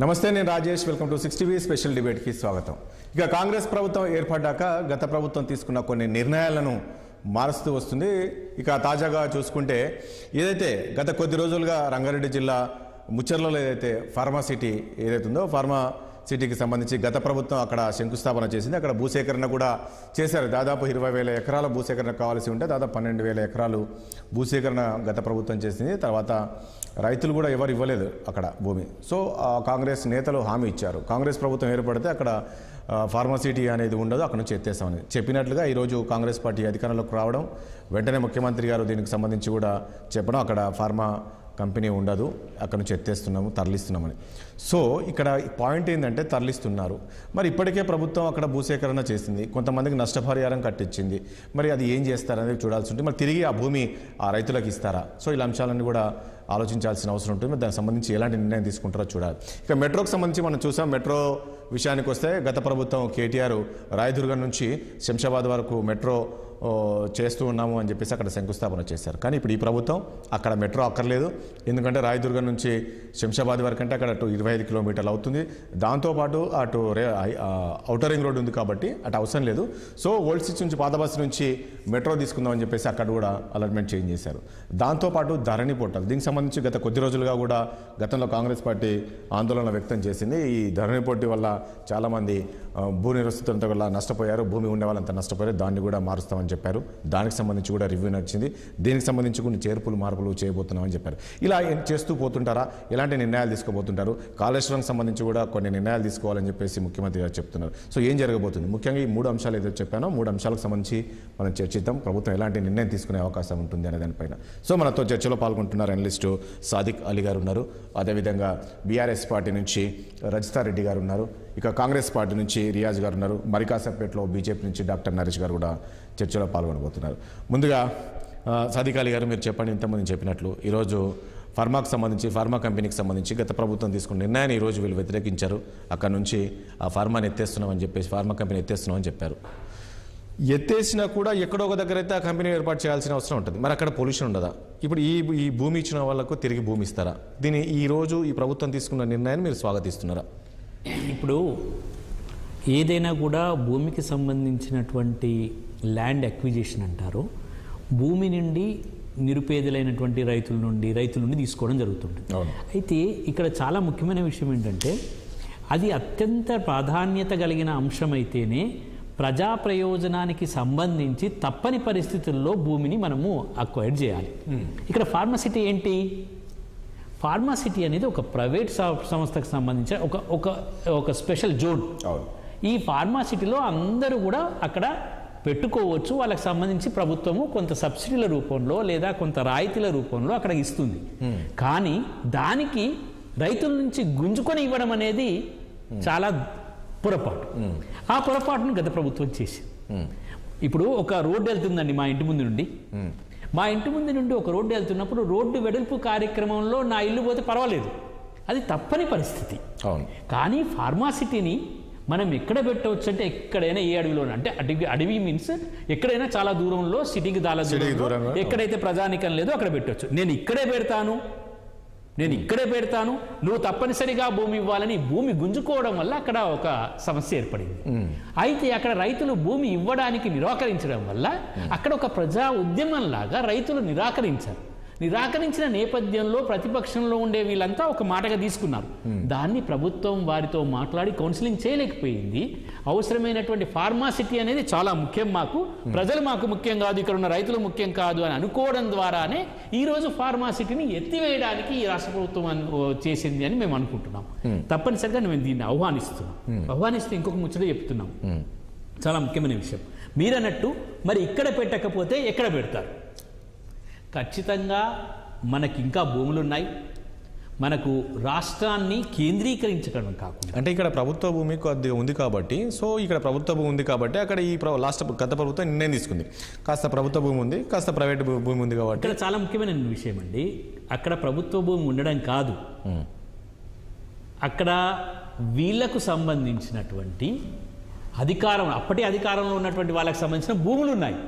నమస్తే, నేను Rajesh. Welcome to 6 TV special డిబేట్కి స్వాగతం. ఇక కాంగ్రెస్ ప్రభుత్వం ఏర్పడ్డాక గత ప్రభుత్వం తీసుకున్న కొన్ని నిర్ణయాలను మారుస్తూ వస్తుంది. ఇక తాజాగా చూసుకుంటే ఏదైతే గత కొద్ది రోజులుగా రంగారెడ్డి జిల్లా ముచ్చర్లలో ఏదైతే ఫార్మా సిటీ ఏదైతే ఉందో ఫార్మా సిటీకి సంబంధించి గత ప్రభుత్వం అక్కడ శంకుస్థాపన చేసింది. అక్కడ భూసేకరణ కూడా చేశారు. దాదాపు 20,000 ఎకరాల భూసేకరణ కావాల్సి ఉంటే దాదాపు 12,000 ఎకరాలు భూసేకరణ గత ప్రభుత్వం చేసింది. తర్వాత రైతులు కూడా ఎవరు ఇవ్వలేదు అక్కడ భూమి. సో కాంగ్రెస్ నేతలు హామీ ఇచ్చారు, కాంగ్రెస్ ప్రభుత్వం ఏర్పడితే అక్కడ ఫార్మసిటీ అనేది ఉండదు, అక్కడ నుంచి ఎత్తేస్తామని చెప్పినట్లుగా ఈరోజు కాంగ్రెస్ పార్టీ అధికారంలోకి రావడం, వెంటనే ముఖ్యమంత్రి గారు దీనికి సంబంధించి కూడా చెప్పడం, అక్కడ ఫార్మా కంపెనీ ఉండదు, అక్కడ నుంచి ఎత్తేస్తున్నాము, తరలిస్తున్నామని. సో ఇక్కడ పాయింట్ ఏంటంటే తరలిస్తున్నారు. మరి ఇప్పటికే ప్రభుత్వం అక్కడ భూసేకరణ చేసింది, కొంతమందికి నష్టపరిహారం కట్టించింది. మరి అది ఏం చేస్తారనేది చూడాల్సి ఉంటుంది. మరి తిరిగి ఆ భూమి ఆ రైతులకు ఇస్తారా? సో ఇలా అంశాలన్నీ కూడా ఆలోచించాల్సిన అవసరం ఉంటుంది. మరి దానికి సంబంధించి ఎలాంటి నిర్ణయం తీసుకుంటారో చూడాలి. ఇక మెట్రోకి సంబంధించి మనం చూసాం. మెట్రో విషయానికి వస్తే గత ప్రభుత్వం కేటీఆర్ రాయదుర్గం నుంచి శంషాబాద్ వరకు మెట్రో చేస్తూ ఉన్నాము అని చెప్పేసి అక్కడ శంకుస్థాపన చేశారు. కానీ ఇప్పుడు ఈ ప్రభుత్వం అక్కడ మెట్రో అక్కర్లేదు, ఎందుకంటే రాయదుర్గం నుంచి శంషాబాద్ వరకు అంటే అక్కడ 25 కిలోమీటర్లు అవుతుంది. దాంతోపాటు అటు ఔటర్ రింగ్ రోడ్ ఉంది కాబట్టి అటు అవసరం లేదు. సో ఓల్డ్ సిటీ నుంచి పాత బస్సు నుంచి మెట్రో తీసుకుందామని చెప్పేసి అక్కడ కూడా అలాట్మెంట్ చేంజ్ చేశారు. దాంతోపాటు ధరణి పోర్టల్, దీనికి సంబంధించి గత కొద్ది రోజులుగా కూడా గతంలో కాంగ్రెస్ పార్టీ ఆందోళన వ్యక్తం చేసింది. ఈ ధరణి పోర్టల్ వల్ల చాలామంది భూ నిరస్తులతో వల్ల నష్టపోయారు, భూమి ఉండే వాళ్ళంతా నష్టపోయారు, దాన్ని కూడా మారుస్తామని చెప్పారు. దానికి సంబంధించి కూడా రివ్యూ నడిచింది. దీనికి సంబంధించి కొన్ని చేర్పులు మార్పులు చేయబోతున్నామని చెప్పారు. ఇలా చేస్తూ పోతుంటారా? ఎలాంటి నిర్ణయాలు తీసుకోబోతుంటారు? కాళేశ్వరంకి సంబంధించి కూడా కొన్ని నిర్ణయాలు తీసుకోవాలని చెప్పేసి ముఖ్యమంత్రి గారు చెప్తున్నారు. సో ఏం జరగబోతుంది? ముఖ్యంగా ఈ 3 అంశాలు ఏదైతే చెప్పానో 3 అంశాలకు సంబంధించి మనం చర్చిద్దాం. ప్రభుత్వం ఎలాంటి నిర్ణయం తీసుకునే అవకాశం ఉంటుంది అనే దానిపైన. సో మనతో చర్చలో పాల్గొంటున్నారు అనలిస్టు సాదిక్ అలీ గారు ఉన్నారు, అదేవిధంగా బీఆర్ఎస్ పార్టీ నుంచి రజితారెడ్డి గారు ఉన్నారు, ఇక కాంగ్రెస్ పార్టీ నుంచి రియాజ్ గారు ఉన్నారు, మరికాసపేటలో బీజేపీ నుంచి డాక్టర్ నరేష్ గారు కూడా చర్చలో పాల్గొనబోతున్నారు. ముందుగా సాదిక్ అలీ గారు, మీరు చెప్పండి. ఇంతమంది చెప్పినట్లు ఈరోజు ఫార్మాకు సంబంధించి ఫార్మా కంపెనీకి సంబంధించి గత ప్రభుత్వం తీసుకున్న నిర్ణయాన్ని ఈరోజు వీళ్ళు వ్యతిరేకించారు. అక్కడ నుంచి ఆ ఫార్మాని ఎత్తేస్తున్నామని చెప్పేసి, ఫార్మా కంపెనీ ఎత్తేస్తున్నామని చెప్పారు. ఎత్తేసినా కూడా ఎక్కడో ఒక దగ్గర అయితే ఆ కంపెనీ ఏర్పాటు చేయాల్సిన అవసరం ఉంటుంది. మరి అక్కడ పొల్యూషన్ ఉండదా? ఇప్పుడు ఈ భూమి ఇచ్చిన వాళ్ళకు తిరిగి భూమి ఇస్తారా? దీన్ని ఈరోజు ఈ ప్రభుత్వం తీసుకున్న నిర్ణయాన్ని మీరు స్వాగతిస్తున్నారా? ఇప్పుడు ఏదైనా కూడా భూమికి సంబంధించినటువంటి ల్యాండ్ అక్విజిషన్ అంటారు, భూమి నుండి నిరుపేదలైనటువంటి రైతుల నుండి తీసుకోవడం జరుగుతుంది. అయితే ఇక్కడ చాలా ముఖ్యమైన విషయం ఏంటంటే, అది అత్యంత ప్రాధాన్యత కలిగిన అంశం అయితేనే ప్రజా ప్రయోజనానికి సంబంధించి తప్పని పరిస్థితుల్లో భూమిని మనము అక్వైర్ చేయాలి. ఇక్కడ ఫార్మసిటీ ఏంటి? ఫార్మాసిటీ అనేది ఒక ప్రైవేట్ సంస్థకు సంబంధించిన ఒక స్పెషల్ జోన్. ఈ ఫార్మాసిటీలో అందరూ కూడా అక్కడ పెట్టుకోవచ్చు. వాళ్ళకి సంబంధించి ప్రభుత్వము కొంత సబ్సిడీల రూపంలో లేదా కొంత రాయితీల రూపంలో అక్కడ ఇస్తుంది. కానీ దానికి రైతుల నుంచి గుంజుకొని ఇవ్వడం అనేది చాలా పొరపాటు. ఆ పొరపాటును గత ప్రభుత్వం చేసి, ఇప్పుడు ఒక రోడ్డు వెళ్తుందండి మా ఇంటి ముందు నుండి ఒక రోడ్డు వెళ్తున్నప్పుడు రోడ్డు వెడల్పు కార్యక్రమంలో నా ఇల్లు పోతే పర్వాలేదు, అది తప్పని పరిస్థితి. కానీ ఫార్మాసిటీని మనం ఎక్కడ పెట్టవచ్చు అంటే ఎక్కడైనా, ఏ అడవిలో అంటే అడవి మీన్స్ ఎక్కడైనా చాలా దూరంలో, సిటీకి చాలా దూరంలో ఎక్కడైతే ప్రజానికం లేదో అక్కడ పెట్టవచ్చు. నేను ఇక్కడే పెడతాను, నువ్వు తప్పనిసరిగా భూమి ఇవ్వాలని భూమి గుంజుకోవడం వల్ల అక్కడ ఒక సమస్య ఏర్పడింది. అయితే అక్కడ రైతులు భూమి ఇవ్వడానికి నిరాకరించడం వల్ల అక్కడ ఒక ప్రజా ఉద్యమంలాగా రైతులు నిరాకరించిన నేపథ్యంలో ప్రతిపక్షంలో ఉండే వీళ్ళంతా ఒక మాటగా తీసుకున్నారు. దాన్ని ప్రభుత్వం వారితో మాట్లాడి కౌన్సిలింగ్ చేయలేకపోయింది. అవసరమైనటువంటి ఫార్మాసిటీ అనేది చాలా ముఖ్యం, ప్రజలు మాకు ముఖ్యం కాదు, ఇక్కడ ఉన్న రైతులు ముఖ్యం కాదు అని అనుకోవడం ద్వారానే ఈరోజు ఫార్మాసిటీని ఎత్తివేయడానికి ఈ రాష్ట్ర ప్రభుత్వం చేసింది అని మేము అనుకుంటున్నాం. తప్పనిసరిగా మేము దీన్ని ఆహ్వానిస్తూ ఇంకొక ముచ్చట చెప్తున్నాం. చాలా ముఖ్యమైన విషయం మీరన్నట్టు, మరి ఇక్కడ పెట్టకపోతే ఎక్కడ పెడతారు? ఖచ్చితంగా మనకి ఇంకా భూములు ఉన్నాయి. మనకు రాష్ట్రాన్ని కేంద్రీకరించడం కాకుండా, అంటే ఇక్కడ ప్రభుత్వ భూమి కొద్దిగా ఉంది కాబట్టి, సో ఇక్కడ ప్రభుత్వ భూమి ఉంది కాబట్టి అక్కడ ఈ గత ప్రభుత్వం నిర్ణయం తీసుకుంది. కాస్త ప్రభుత్వ భూమి ఉంది, కాస్త ప్రైవేట్ భూమి ఉంది కాబట్టి ఇక్కడ చాలా ముఖ్యమైన విషయం అండి. అక్కడ ప్రభుత్వ భూమి ఉండడం కాదు, అక్కడ వీళ్లకు సంబంధించినటువంటి అధికారంలో ఉన్నటువంటి వాళ్ళకి సంబంధించిన భూములు ఉన్నాయి.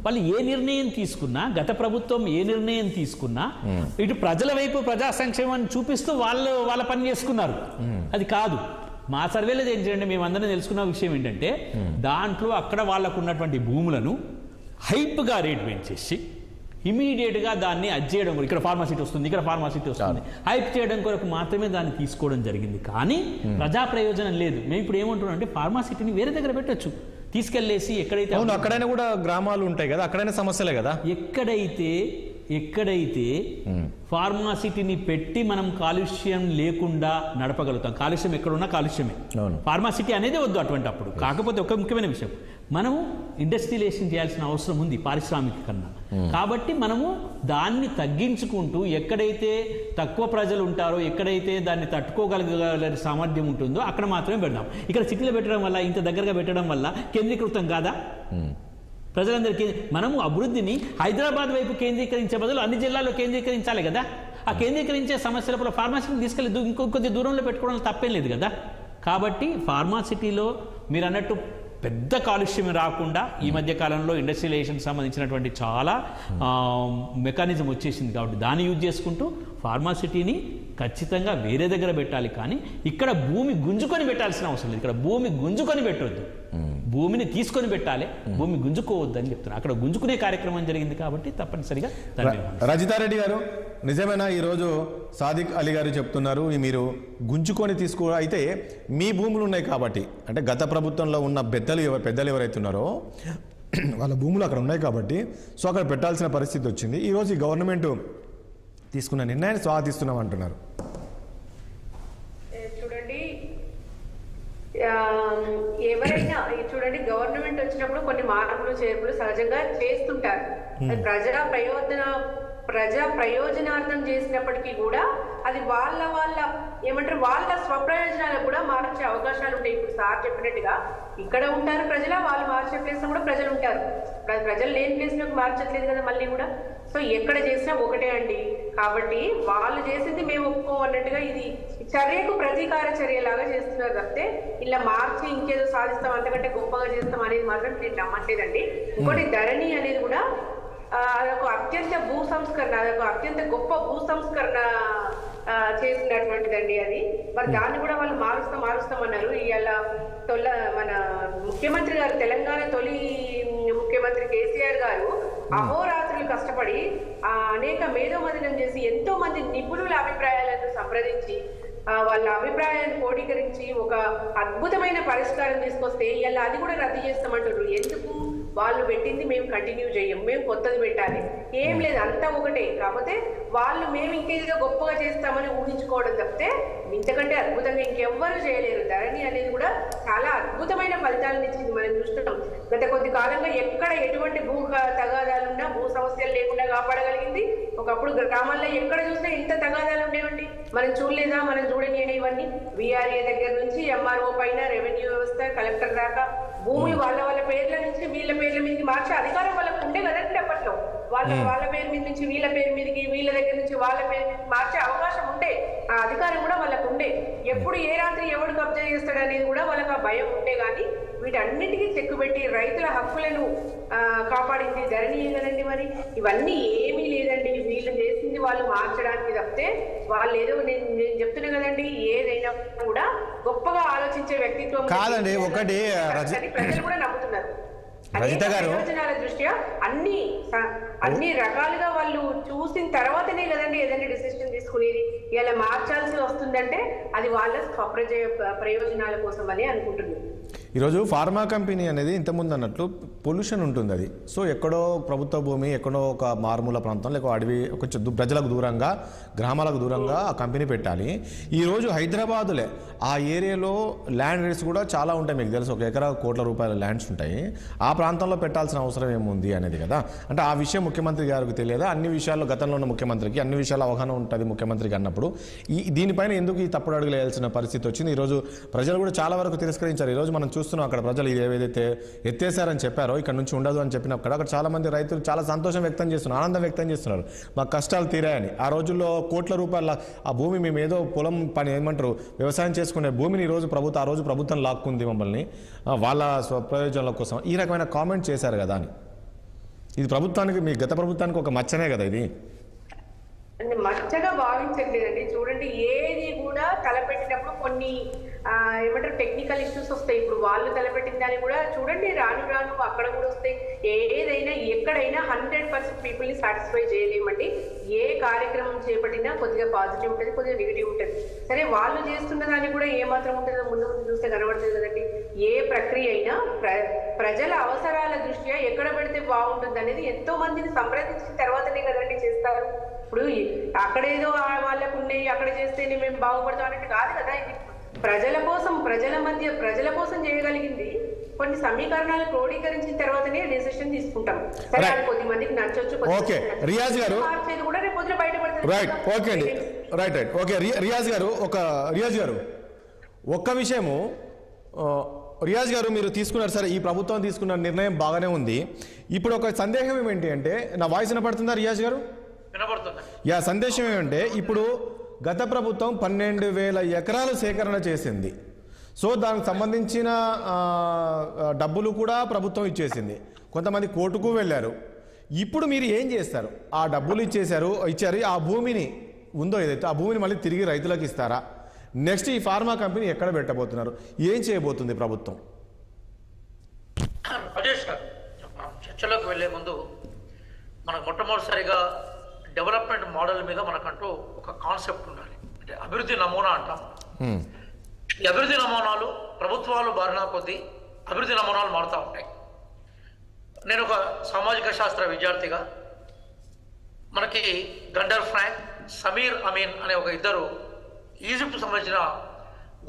వాళ్ళు ఏ నిర్ణయం తీసుకున్నా, గత ప్రభుత్వం ఏ నిర్ణయం తీసుకున్నా ఇటు ప్రజల వైపు ప్రజా సంక్షేమాన్ని చూపిస్తూ వాళ్ళ పని చేసుకున్నారు. అది కాదు. మా సర్వేలో ఏం చేయండి, మేమందరం తెలుసుకున్న విషయం ఏంటంటే దాంట్లో అక్కడ వాళ్ళకు ఉన్నటువంటి భూములను హైప్గా రేట్ పెంచేసి ఇమీడియట్గా దాన్ని చేయడం, ఇక్కడ ఫార్మాసిటీ వస్తుంది, ఇక్కడ ఫార్మాసిటీ వస్తుంది, హైప్ చేయడం కొరకు మాత్రమే దాన్ని తీసుకోవడం జరిగింది. కానీ ప్రజా ప్రయోజనం లేదు. మేము ఇప్పుడు ఏమంటున్నాం అంటే ఫార్మాసిటీని వేరే దగ్గర పెట్టచ్చు, తీసుకెళ్లేసి ఎక్కడైతే అక్కడైనా కూడా గ్రామాలు ఉంటాయి కదా, అక్కడైనా సమస్యలే కదా. ఎక్కడైతే ఫార్మాసిటీని పెట్టి మనం కాలుష్యం లేకుండా నడపగలుగుతాం. కాలుష్యం ఎక్కడున్నా కాలుష్యమే, ఫార్మాసిటీ అనేది వద్దు అటువంటి అప్పుడు. కాకపోతే ఒక ముఖ్యమైన విషయం, మనము ఇండస్ట్రియలైజేషన్ చేయాల్సిన అవసరం ఉంది పారిశ్రామికీకరణ. కాబట్టి మనము దాన్ని తగ్గించుకుంటూ ఎక్కడైతే తక్కువ ప్రజలు ఉంటారో, ఎక్కడైతే దాన్ని తట్టుకోగలిగే సామర్థ్యం ఉంటుందో అక్కడ మాత్రమే పెడదాం. ఇక్కడ సిటీలో పెట్టడం వల్ల, ఇంత దగ్గరగా పెట్టడం వల్ల కేంద్రీకృతం కాదా? ప్రజలందరికీ మనము అభివృద్ధిని హైదరాబాద్ వైపు కేంద్రీకరించే బదులు అన్ని జిల్లాల్లో కేంద్రీకరించాలి కదా. ఆ కేంద్రీకరించే సమస్యల ఫార్మాసిటీని తీసుకెళ్ళి ఇంకొద్ది దూరంలో పెట్టుకోవడం తప్పేం లేదు కదా. కాబట్టి ఫార్మాసిటీలో మీరు అన్నట్టు పెద్ద కాలుష్యం రాకుండా ఈ మధ్య కాలంలో ఇండస్ట్రియలైజేషన్ సంబంధించినటువంటి చాలా మెకానిజం వచ్చేసింది. కాబట్టి దాన్ని యూజ్ చేసుకుంటూ ఫార్మాసిటీని ఖచ్చితంగా వేరే దగ్గర పెట్టాలి. కానీ ఇక్కడ భూమి గుంజుకొని పెట్టాల్సిన అవసరం లేదు. ఇక్కడ భూమి గుంజుకొని పెట్టొద్దు, భూమిని తీసుకొని పెట్టాలి, భూమి గుంజుకోవద్దు అని చెప్తున్నారు. అక్కడ గుంజుకునే కార్యక్రమం జరిగింది కాబట్టి తప్పనిసరిగా. రజితారెడ్డి గారు, నిజమేనా ఈరోజు సాదిక్ అలీ గారు చెప్తున్నారు మీరు గుంజుకొని తీసుకో, అయితే మీ భూములు ఉన్నాయి కాబట్టి, అంటే గత ప్రభుత్వంలో ఉన్న పెద్దలు ఎవరైతే ఉన్నారో వాళ్ళ భూములు అక్కడ ఉన్నాయి కాబట్టి సో అక్కడ పెట్టాల్సిన పరిస్థితి వచ్చింది. ఈరోజు ఈ గవర్నమెంట్ తీసుకున్న నిర్ణయాన్ని స్వాగతిస్తున్నాం అంటున్నారు. ఎవరైనా చూడండి, గవర్నమెంట్ వచ్చినప్పుడు కొన్ని మార్పులు చేర్పులు సహజంగా చేస్తుంటారు. ప్రజా ప్రయోజనార్థం చేసినప్పటికీ కూడా అది వాళ్ళ ఏమంటారు వాళ్ళ స్వప్రయోజనాలకు కూడా మార్చే అవకాశాలు ఉంటాయి. ఇప్పుడు సార్ చెప్పినట్టుగా ఇక్కడ ఉంటారు ప్రజలు, వాళ్ళు మార్చే ప్లేస్ లో కూడా ప్రజలు ఉంటారు. ప్రజలు లేని ప్లేస్ లోకి మార్చట్లేదు కదా మళ్ళీ కూడా. సో ఎక్కడ చేసినా ఒకటే అండి. కాబట్టి వాళ్ళు చేసింది మేము ఒప్పుకోమన్నట్టుగా ఇది చర్యకు ప్రతీకార చర్యలాగా చేస్తున్నారు తప్పితే ఇలా మార్చి ఇంకేదో సాధిస్తాం, అంతకంటే గొప్పగా చేస్తాం అనేది మాత్రం నేను నమ్మట్లేదండి. ఇంకోటి ధరణి అనేది కూడా అదొక అత్యంత అత్యంత గొప్ప భూ సంస్కరణ చేసినటువంటిదండి అది. మరి దాన్ని కూడా వాళ్ళు మారుస్తామన్నారు. ఇవాళ మన ముఖ్యమంత్రి గారు, తెలంగాణ తొలి ముఖ్యమంత్రి కేసీఆర్ గారు అహోరాత్రులు కష్టపడి అనేక మేధోమథనం చేసి ఎంతో మంది నిపుణుల అభిప్రాయాలను సంప్రదించి వాళ్ళ అభిప్రాయాన్ని క్రోడీకరించి ఒక అద్భుతమైన పరిష్కారం తీసుకొస్తే ఇలా అది కూడా రద్దు చేస్తామంటారు. ఎందుకు? వాళ్ళు పెట్టింది మేము కంటిన్యూ చేయం, మేము కొత్తది పెట్టాలి, ఏం లేదు, అంతా ఒకటే. కాకపోతే వాళ్ళు మేము ఇంకేదో గొప్పగా చేస్తామని ఊహించుకోవడం తప్పితే ఇంతకంటే అద్భుతంగా ఇంకెవ్వరూ చేయలేరు. ధరణి అనేది కూడా చాలా అద్భుతమైన ఫలితాలను ఇచ్చింది. మనం చూస్తున్నాం గత కొద్ది కాలంగా ఎక్కడ ఎటువంటి భూ తగాదాలున్నా భూ సమస్యలు లేకుండా కాపాడగలిగింది. ఒకప్పుడు గ్రామాల్లో ఎక్కడ చూసినా ఇంత తగాదాలు ఉండేవండి, మనం చూడలేదా? మనం చూడలేని ఇవన్నీ విఆర్ఏ దగ్గర నుంచి ఎంఆర్ఓ పైన రెవెన్యూ వ్యవస్థ కలెక్టర్ దాకా భూములు వాళ్ళ పేర్ల నుంచి వీళ్ళ పేర్ల మీదకి మార్చే అధికారం వాళ్ళకు ఉండే కదండి. అప్పట్లో వాళ్ళ పేరు మీద నుంచి వీళ్ళ పేరు మీదకి, వీళ్ళ దగ్గర నుంచి వాళ్ళ పేరు మీద మార్చే అవకాశం ఉండే, ఆ అధికారం కూడా వాళ్ళకు ఉండే. ఎప్పుడు ఏ రాత్రి ఎవడు కబ్జా చేస్తాడు అనేది కూడా వాళ్ళకి ఆ భయం ఉండే. కానీ వీటన్నిటికీ చెక్కు పెట్టి రైతుల హక్కులను కాపాడింది ధరణి కదండి. మరి ఇవన్నీ ఏమీ లేదండి, వీళ్ళు చేసింది వాళ్ళు మార్చడానికి తప్పితే వాళ్ళు ఏదో నేను చెప్తున్నా కదండి, ఏదైనా కూడా గొప్పగా ఆలోచించే వ్యక్తిత్వం కాదండి. ఒకటి ప్రజలు కూడా నమ్ముతున్నారు. రజిత గారు ప్రయోజనాల దృష్ట్యా అన్ని రకాలుగా వాళ్ళు చూసిన తర్వాతనే కదండి ఏదైనా డిసిషన్ తీసుకునేది. ఇలా మార్చాల్సి వస్తుందంటే అది వాళ్ళ ప్రయోజనాల కోసం అని అనుకుంటున్నాను. ఈరోజు ఫార్మా కంపెనీ అనేది ఇంతకుముందు అన్నట్లు పొల్యూషన్ ఉంటుంది. అది సో ఎక్కడో ప్రభుత్వ భూమి, ఎక్కడో ఒక మారుమూల ప్రాంతం, లేక అడవి, కొంచెం ప్రజలకు దూరంగా, గ్రామాలకు దూరంగా ఆ కంపెనీ పెట్టాలి. ఈరోజు హైదరాబాదులే ఆ ఏరియాలో ల్యాండ్ రేట్స్ కూడా చాలా ఉంటాయి. మీకు తెలుసు, 1 ఎకరా కోట్ల రూపాయల ల్యాండ్స్ ఉంటాయి. ఆ ప్రాంతంలో పెట్టాల్సిన అవసరం ఏముంది అనేది కదా. అంటే ఆ విషయం ముఖ్యమంత్రి గారికి తెలియదా? అన్ని విషయాల్లో గతంలో ఉన్న ముఖ్యమంత్రికి అన్ని విషయాలు అవగాహన ఉంటుంది ముఖ్యమంత్రికి అన్నప్పుడు దీనిపైన ఎందుకు ఈ తప్పుడు అడుగులు వేయాల్సిన పరిస్థితి వచ్చింది? ఈరోజు ప్రజలు కూడా చాలా వరకు తిరస్కరించారు. ఈరోజు మనం చూస్తున్నాం అక్కడ ప్రజలు ఇది ఏదైతే ఎత్తేసారని చెప్పారో, ఇక్కడ నుంచి ఉండదు అని చెప్పినప్పుడు అక్కడ చాలా మంది రైతులు చాలా సంతోషం వ్యక్తం చేస్తున్నారు, ఆనందం వ్యక్తం చేస్తున్నారు, మా కష్టాలు తీరాయని. ఆ రోజుల్లో కోట్ల రూపాయల ఆ భూమి మేము ఏదో పొలం పని ఏమంటారు వ్యవసాయం చేసుకునే భూమిని ఈరోజు ఆ రోజు ప్రభుత్వం లాక్కుంది మమ్మల్ని వాళ్ళ ప్రయోజనాల కోసం. ఈ రకమైన కామెంట్ చేశారు కదా అని. ఇది ప్రభుత్వానికి, మీ గత ప్రభుత్వానికి ఒక మచ్చనే కదా ఇది. అంటే మచ్చగా భావించట్లేదండి. చూడండి, ఏది కూడా తలపెట్టినప్పుడు కొన్ని ఏమంటారు టెక్నికల్ ఇష్యూస్ వస్తాయి. ఇప్పుడు వాళ్ళు తలపెట్టిన దాన్ని కూడా చూడండి, రాను రాను అక్కడ కూడా వస్తాయి. ఏదైనా ఎక్కడైనా 100% పీపుల్ని సాటిస్ఫై చేయలేమండి. ఏ కార్యక్రమం చేపట్టినా కొద్దిగా పాజిటివ్ ఉంటుంది, కొద్దిగా నెగిటివ్ ఉంటుంది. సరే, వాళ్ళు చేస్తున్న దాన్ని కూడా ఏమాత్రం ఉంటుందో ముందు ముందు చూస్తే కనబడుతుంది కదండి. ఏ ప్రక్రియ అయినా ప్రజల అవసరాల దృష్ట్యా ఎక్కడ పెడితే బాగుంటుంది అనేది ఎంతో మందిని సంప్రదించిన తర్వాతనే కదండి చేస్తారు. ఇప్పుడు అక్కడేదో వాళ్ళకు ఉన్నాయి, అక్కడ చేస్తేనే మేము బాగుపడతాం అన్నట్టు కాదు కదా. ఇది ప్రజల కోసం, ప్రజల మధ్య, ప్రజల కోసం చేయగలిగింది. కొన్ని సమీకరణాలు క్రోడీకరించిన తర్వాతనే డెసిషన్ తీసుకుంటాం. సరే, అది కొద్ది మందికి నచ్చొచ్చు. ఓకే రియాజ్ గారు, కూడా రేపు పొద్దున బయటపడుతుంది. రైట్, ఓకే అండి, రైట్. ఓకే రియాజ్ గారు ఒక్క విషయము, రియాజ్ గారు మీరు తీసుకున్నారు సరే, ఈ ప్రభుత్వం తీసుకున్న నిర్ణయం బాగానే ఉంది. ఇప్పుడు ఒక సందేహం ఏమిటి అంటే, నా వాయిస్ వినపడుతుందా రియాజ్ గారు? యా, సందేశం ఏమంటే ఇప్పుడు గత ప్రభుత్వం 12,000 ఎకరాలు సేకరణ చేసింది. సో దానికి సంబంధించిన డబ్బులు కూడా ప్రభుత్వం ఇచ్చేసింది. కొంతమంది కోర్టుకు వెళ్ళారు. ఇప్పుడు మీరు ఏం చేస్తారు? ఆ డబ్బులు ఇచ్చారు, ఆ భూమిని ఉందో ఏదైతే ఆ భూమిని మళ్ళీ తిరిగి రైతులకు ఇస్తారా? నెక్స్ట్ ఈ ఫార్మా కంపెనీ ఎక్కడ పెట్టబోతున్నారు? ఏం చేయబోతుంది ప్రభుత్వం? రాజేష్ గారు, చర్చలోకి వెళ్లే ముందు మనకు మొట్టమొదటిసారిగా డెవలప్మెంట్ మోడల్ మీద మనకంటూ ఒక కాన్సెప్ట్ ఉండాలి. అంటే అభివృద్ధి నమూనా అంటాం. ఈ అభివృద్ధి నమూనాలు ప్రభుత్వాలు బారిన కొద్దీ అభివృద్ధి నమూనాలు మారుతూ ఉంటాయి. నేను ఒక సామాజిక శాస్త్ర విద్యార్థిగా మనకి గండర్ ఫ్రాంక్, సమీర్ అమీన్ అనే ఒక ఇద్దరు ఈజిప్ట్ సంబంధించిన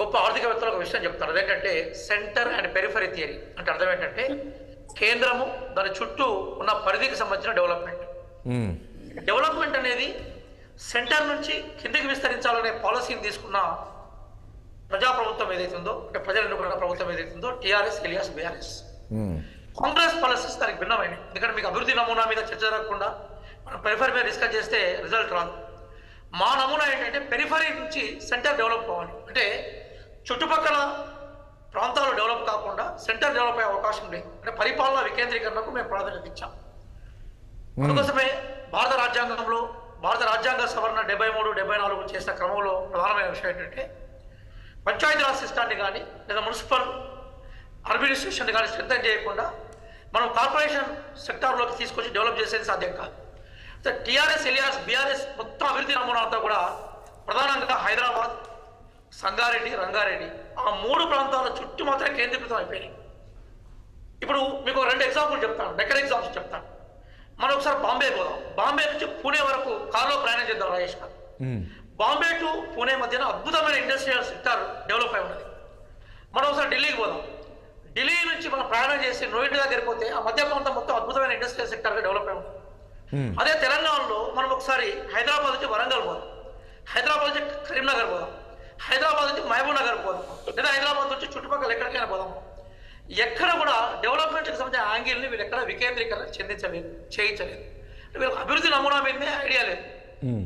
గొప్ప ఆర్థికవేత్తలు ఒక విషయం చెప్తారు. అదేంటంటే సెంటర్ అండ్ పెరిఫరీ థియరీ. అంటే అర్థం ఏంటంటే కేంద్రము, దాని చుట్టూ ఉన్న పరిధికి సంబంధించిన డెవలప్మెంట్. డెవలప్మెంట్ అనేది సెంటర్ నుంచి కిందకి విస్తరించాలనే పాలసీని తీసుకున్న ప్రజాప్రభుత్వం ఏదైతుందో, అంటే ప్రజలు ఎన్నుకున్న ప్రభుత్వం ఏదైతుందో, TRS alias BRS. Congress policies దానికి భిన్నమైనవి. ఎందుకంటే మీకు అభివృద్ధి నమూనా మీద చర్చ జరగకుండా మనం పెరిఫరీ మీద డిస్కస్ చేస్తే రిజల్ట్ రాదు. మా నమూనా ఏంటంటే పెరిఫరీ నుంచి సెంటర్ డెవలప్ కావాలి. అంటే చుట్టుపక్కల ప్రాంతాలు డెవలప్ కాకుండా సెంటర్ డెవలప్ అయ్యే అవకాశం లేదు. అంటే పరిపాలన వికేంద్రీకరణకు మేము ప్రాధాన్యత ఇచ్చాం. అందుకోసమే భారత రాజ్యాంగ సవరణ 73, 74 చేసిన క్రమంలో ప్రధానమైన విషయం ఏంటంటే పంచాయతీరాజ్ సిస్టాన్ని కానీ లేదా మున్సిపల్ అడ్మినిస్ట్రేషన్ కానీ స్ట్రెంథెన్ చేయకుండా మనం కార్పొరేషన్ సెక్టార్లోకి తీసుకొచ్చి డెవలప్ చేసేది సాధ్యం కాదు. టీఆర్ఎస్ ఎలియాస్ బీఆర్ఎస్ మొత్తం అభివృద్ధి నమూనా అంతా కూడా ప్రధానంగా హైదరాబాద్, సంగారెడ్డి, రంగారెడ్డి ఆ 3 ప్రాంతాల చుట్టూ మాత్రమే కేంద్రీకృతం అయిపోయినాయి. ఇప్పుడు మీకు 2 ఎగ్జాంపుల్ చెప్తాను, డెక్కడ్ ఎగ్జాంపుల్స్ చెప్తాను. మనం ఒకసారి బాంబే పోదాం. బాంబే నుంచి పూణే వరకు కారులో ప్రయాణం చేద్దాం రాజేష్ గారు. బాంబే టు పూణే మధ్యన అద్భుతమైన ఇండస్ట్రియల్ సెక్టార్ డెవలప్ అయి ఉన్నది. మనం ఒకసారి ఢిల్లీకి పోదాం. ఢిల్లీ నుంచి మనం ప్రయాణం చేసి నోయిడా దగ్గరికి పోతే ఆ మధ్య ప్రాంతం మొత్తం అద్భుతమైన ఇండస్ట్రియల్ సెక్టార్గా డెవలప్ అయి ఉంది. అదే తెలంగాణలో మనం ఒకసారి హైదరాబాద్ నుంచి వరంగల్ పోదాం, హైదరాబాద్ నుంచి కరీంనగర్ పోదాం, హైదరాబాద్ నుంచి మహబూబ్ నగర్ పోదాం, లేదా హైదరాబాద్ నుంచి చుట్టుపక్కల ఎక్కడికైనా పోదాం. ఎక్కడ కూడా డెవలప్మెంట్కి సంబంధించిన యాంగిల్ని వీళ్ళు ఎక్కడ వికేంద్రీకరణ చేయించలేదు. వీళ్ళకి అభివృద్ధి నమూనా మీదనే ఐడియా లేదు.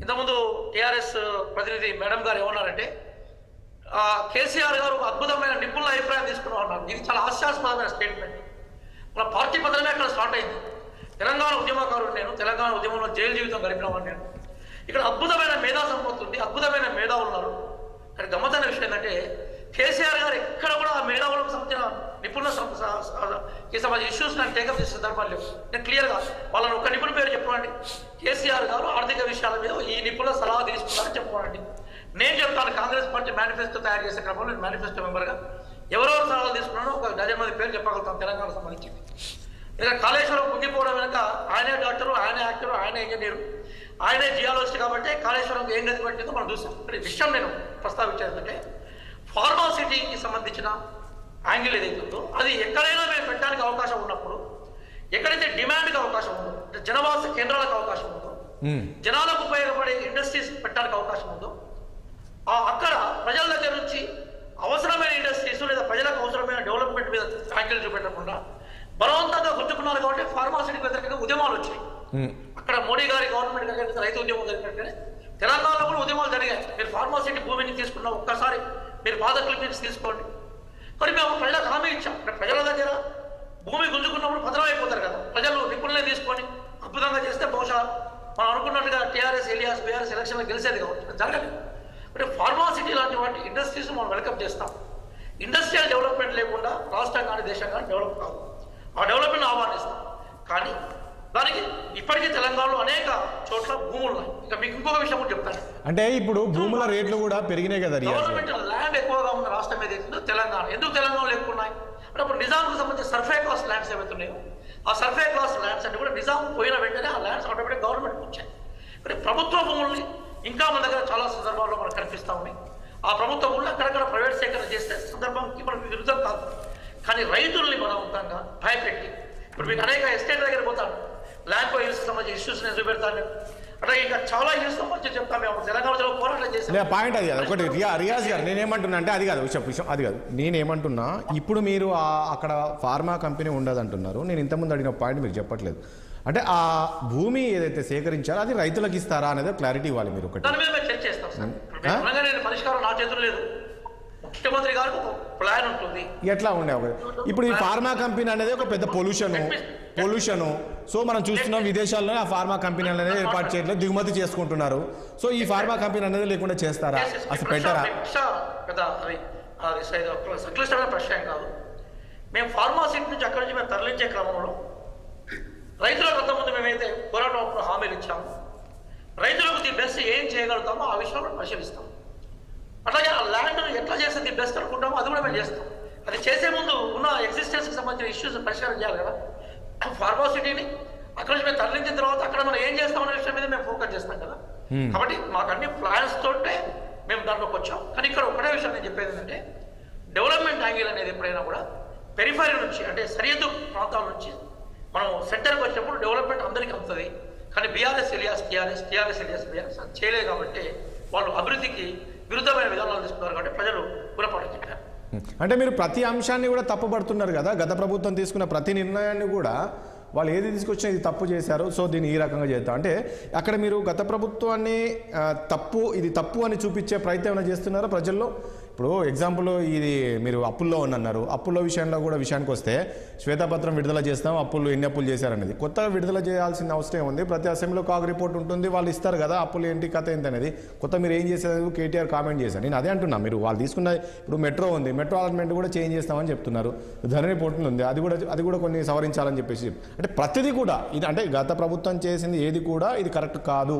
ఇంతకుముందు టీఆర్ఎస్ ప్రతినిధి మేడం గారు ఏమన్నారంటే కేసీఆర్ గారు ఒక అద్భుతమైన నిపుణుల అభిప్రాయం తీసుకున్నాం అన్నారు. ఇది చాలా హాస్యాస్పదమైన స్టేట్మెంట్. మన పార్టీ పదమే అక్కడ స్టార్ట్ అయింది. తెలంగాణ ఉద్యమకారుడు నేను, తెలంగాణ ఉద్యమంలో జైలు జీవితం గడిపినామని నేను. ఇక్కడ అద్భుతమైన మేధా సంపత్తి ఉంది, అద్భుతమైన మేధావులు ఉన్నారు. కానీ గమ్మత్తైన విషయం ఏంటంటే కేసీఆర్ గారు ఎక్కడ కూడా ఆ మేధావులకు సంబంధించిన నిపుణుల ఇష్యూస్ నాకు టేకప్ చేసే సందర్భాలు లేవు. నేను క్లియర్గా వాళ్ళని ఒక నిపుణుల పేరు చెప్పుకోండి. కేసీఆర్ గారు ఆర్థిక విషయాల మీద ఈ నిపుణుల సలహా తీసుకున్నారని చెప్పుకోండి. నేను చెప్తాను, కాంగ్రెస్ పార్టీ మేనిఫెస్టో తయారు చేసే క్రమంలో నేను మేనిఫెస్టో మెంబర్గా ఎవరెవరు సలహాలు తీసుకున్నానో ఒక డజన్ మంది పేరు చెప్పగలుగుతాను తెలంగాణకు సంబంధించింది. ఇక కాళేశ్వరం కుంగిపోవడం వెనుక ఆయనే డాక్టరు, ఆయనే యాక్టరు, ఆయనే ఇంజనీరు, ఆయనే జియాలజిస్ట్ కాబట్టి కాళేశ్వరం ఏం గతి పట్టిందో మనం చూసాం. ఇక్కడ విషయం నేను ప్రస్తావించేదంటే ఫార్మాసిటీకి సంబంధించిన యాంగిల్ ఏదైతే ఉందో అది ఎక్కడైనా మేము పెట్టడానికి అవకాశం ఉన్నప్పుడు, ఎక్కడైతే డిమాండ్కి అవకాశం ఉందో, జనవాస కేంద్రాలకు అవకాశం ఉందో, జనాలకు ఉపయోగపడే ఇండస్ట్రీస్ పెట్టడానికి అవకాశం ఉందో, అక్కడ ప్రజల దగ్గర నుంచి అవసరమైన ఇండస్ట్రీస్ లేదా ప్రజలకు అవసరమైన డెవలప్మెంట్ మీద యాంగిల్ చూపెట్టకుండా బలవంతంగా గుర్తుకున్నారు. కాబట్టి ఫార్మాసిటీకి వ్యతిరేకంగా ఉద్యమాలు వచ్చాయి. అక్కడ మోడీ గారి గవర్నమెంట్ దగ్గర రైతు ఉద్యమం జరిగినట్టుగానే తెలంగాణలో కూడా ఉద్యమాలు జరిగాయి. మీరు ఫార్మాసిటీ భూమిని తీసుకున్న ఒక్కసారి మీరు పాత క్లిప్పింగ్స్ తీసుకోండి. మరి మేము ప్రజలకు హామీ ఇచ్చాం. ప్రజల దగ్గర భూమి గుంజుకున్నప్పుడు పతనం అయిపోతారు కదా. ప్రజలు నిపుణులే తీసుకొని అద్భుతంగా చేస్తే బహుశా మనం అనుకున్నట్టుగా టీఆర్ఎస్ ఎలియాస్ బీఆర్ఎస్ ఎలక్షన్లో గెలిచేది కావచ్చు, జరగలేదు. అంటే ఫార్మాసిటీ లాంటి వాటి ఇండస్ట్రీస్ మనం వెల్కమ్ చేస్తాం. ఇండస్ట్రియల్ డెవలప్మెంట్ లేకుండా రాష్ట్రం కానీ దేశం కానీ డెవలప్ కాదు. ఆ డెవలప్మెంట్ ఆహ్వానిస్తాం. కానీ దానికి ఇప్పటికీ తెలంగాణలో అనేక చోట్ల భూములు ఉన్నాయి. ఇక మీకు ఇంకొక విషయం కూడా చెప్తాను. అంటే ఇప్పుడు భూముల రేట్లు కూడా పెరిగినాయి కదా. గవర్నమెంట్ ల్యాండ్ ఎక్కువగా ఉన్న రాష్ట్రం ఏదైతుందో తెలంగాణ. ఎందుకు తెలంగాణలో ఎక్కువ ఉన్నాయి అంటే అప్పుడు నిజాంకు సంబంధించిన సర్ఫే క్లాస్ ల్యాండ్స్ ఏవైతున్నాయో ఆ సర్ఫే క్లాస్ ల్యాండ్స్ అంటే కూడా నిజాం పోయిన వెంటనే ఆ ల్యాండ్స్ ఆటోమేటిక్ గవర్నమెంట్కి వచ్చాయి. మరి ప్రభుత్వ భూముల్ని ఇంకా మన దగ్గర చాలా సందర్భాల్లో మనకు కనిపిస్తూ ఉన్నాయి. ఆ ప్రభుత్వ భూములు అక్కడక్కడ ప్రైవేట్ సేకరణ చేస్తే సందర్భానికి మనకు విరుద్ధం కాదు. కానీ రైతుల్ని బలవంతంగా భయపెట్టి ఇప్పుడు మీకు అనేక ఎస్టేట్ దగ్గర పోతాను, ల్యాండ్ హిల్స్ సంబంధించిన ఇష్యూస్ నేను చూపెడతాను. అంటే ఇంకా చాలా హిల్స్ సంబంధించి చెప్తాను. మేము తెలంగాణలో పోరాటం చేస్తాం. పాయింట్ అది కాదు. ఒకటి రియాజ్ గారు నేనేమంటున్నా అంటే అది కాదు విషయం అది కాదు. నేనేమంటున్నా ఇప్పుడు మీరు అక్కడ ఫార్మా కంపెనీ ఉండదంటున్నారు. నేను ఇంతకుముందు అడిగిన పాయింట్ మీరు చెప్పట్లేదు. అంటే ఆ భూమి ఏదైతే సేకరించారో అది రైతులకు ఇస్తారా అనేది క్లారిటీ ఇవ్వాలి మీరు. ఒకటి దాని మీద మేము చర్చ చేస్తాం సార్. నేను పరిష్కారం నా చేతులు లేదు. ముఖ్యమంత్రి గారికి ఒక ప్లాన్ ఉంటుంది. ఎట్లా ఉండే ఇప్పుడు ఈ ఫార్మా కంపెనీ అనేది ఒక పెద్ద పొల్యూషన్. సో మనం చూస్తున్నాం విదేశాల్లో ఆ ఫార్మా కంపెనీ అనేది ఏర్పాటు చేయట్లేదు, దిగుమతి చేసుకుంటున్నారు. సో ఈ ఫార్మా కంపెనీ అనేది లేకుండా చేస్తారా, అసలు పెట్టారా? సంక్లిష్టమైన ప్రశ్న కాదు. మేము ఫార్మాసిటీ నుంచి అక్కడి నుంచి మేము తరలించే క్రమంలో రైతులకు అంతకుముందు మేమైతే పోరాటం హామీలు ఇచ్చాము. రైతులకు ది బెస్ట్ ఏం చేయగలుగుతామో ఆ విషయంలో పరిశీలిస్తాం. అట్లాగే ఆ ల్యాండ్ ఎట్లా చేస్తే ది బెస్ట్ అనుకుంటామో అది కూడా మేము చేస్తాం. అది చేసే ముందు ఉన్న ఎగ్జిస్టెన్స్కి సంబంధించిన ఇష్యూస్ పరిష్కారం చేయాలి కదా. ఫార్మాసిటీని అక్కడ నుంచి మేము తరలించిన తర్వాత అక్కడ మనం ఏం చేస్తామనే విషయం మీద మేము ఫోకస్ చేస్తాం కదా. కాబట్టి మాకు అన్ని ప్లాన్స్ తోటే మేము దాంట్లోకి వచ్చాం. కానీ ఇక్కడ ఒకటే విషయం నేను చెప్పేది ఏంటంటే డెవలప్మెంట్ యాంగిల్ అనేది ఎప్పుడైనా కూడా పెరిఫరీ నుంచి అంటే సరిహద్దు ప్రాంతాల నుంచి మనం సెంటర్కి వచ్చినప్పుడు డెవలప్మెంట్ అందరికీ అందుతుంది. కానీ BRS alias TRS alias BRS చేయలేదు కాబట్టి వాళ్ళు అభివృద్ధికి విరుద్ధమైన విధానాలు తీసుకున్నారు కాబట్టి ప్రజలు గుణపాఠం చెప్పారు. అంటే మీరు ప్రతి అంశాన్ని కూడా తప్పుపడుతున్నారు కదా. గత ప్రభుత్వం తీసుకున్న ప్రతి నిర్ణయాన్ని కూడా వాళ్ళు ఏది తీసుకొచ్చినా ఇది తప్పు చేశారు, సో దీన్ని ఈ రకంగా చేస్తాం అంటే అక్కడ మీరు గత ప్రభుత్వాన్ని ఇది తప్పు అని చూపించే ప్రయత్నం ఏమైనా చేస్తున్నారా ప్రజల్లో? ఇప్పుడు ఎగ్జాంపుల్ ఇది మీరు అప్పుల్లో అన్నారు. అప్పుల్లో విషయానికి వస్తే శ్వేతపత్రం విడుదల చేస్తాం, ఎన్ని అప్పులు చేశారనేది కొత్తగా విడుదల చేయాల్సిన అవసరం ఉంది. ప్రతి అసెంబ్లీలో కాగ్ రిపోర్ట్ ఉంటుంది, వాళ్ళు ఇస్తారు కదా అప్పులు ఏంటి కథ ఏంటి అనేది. కొత్త మీరు ఏం చేశారు కేటీఆర్ కామెంట్ చేశారు. నేను అదే అంటున్నా, మీరు వాళ్ళు తీసుకున్న ఇప్పుడు మెట్రో ఉంది, మెట్రో అలాట్మెంట్ కూడా చేంజ్ చేస్తామని చెప్తున్నారు. ధరణి పోర్టల్ ఉంది, అది కూడా కొన్ని సవరించాలని చెప్పేసి అంటే ప్రతిదీ కూడా ఇది అంటే గత ప్రభుత్వం చేసింది ఏది కూడా ఇది కరెక్ట్ కాదు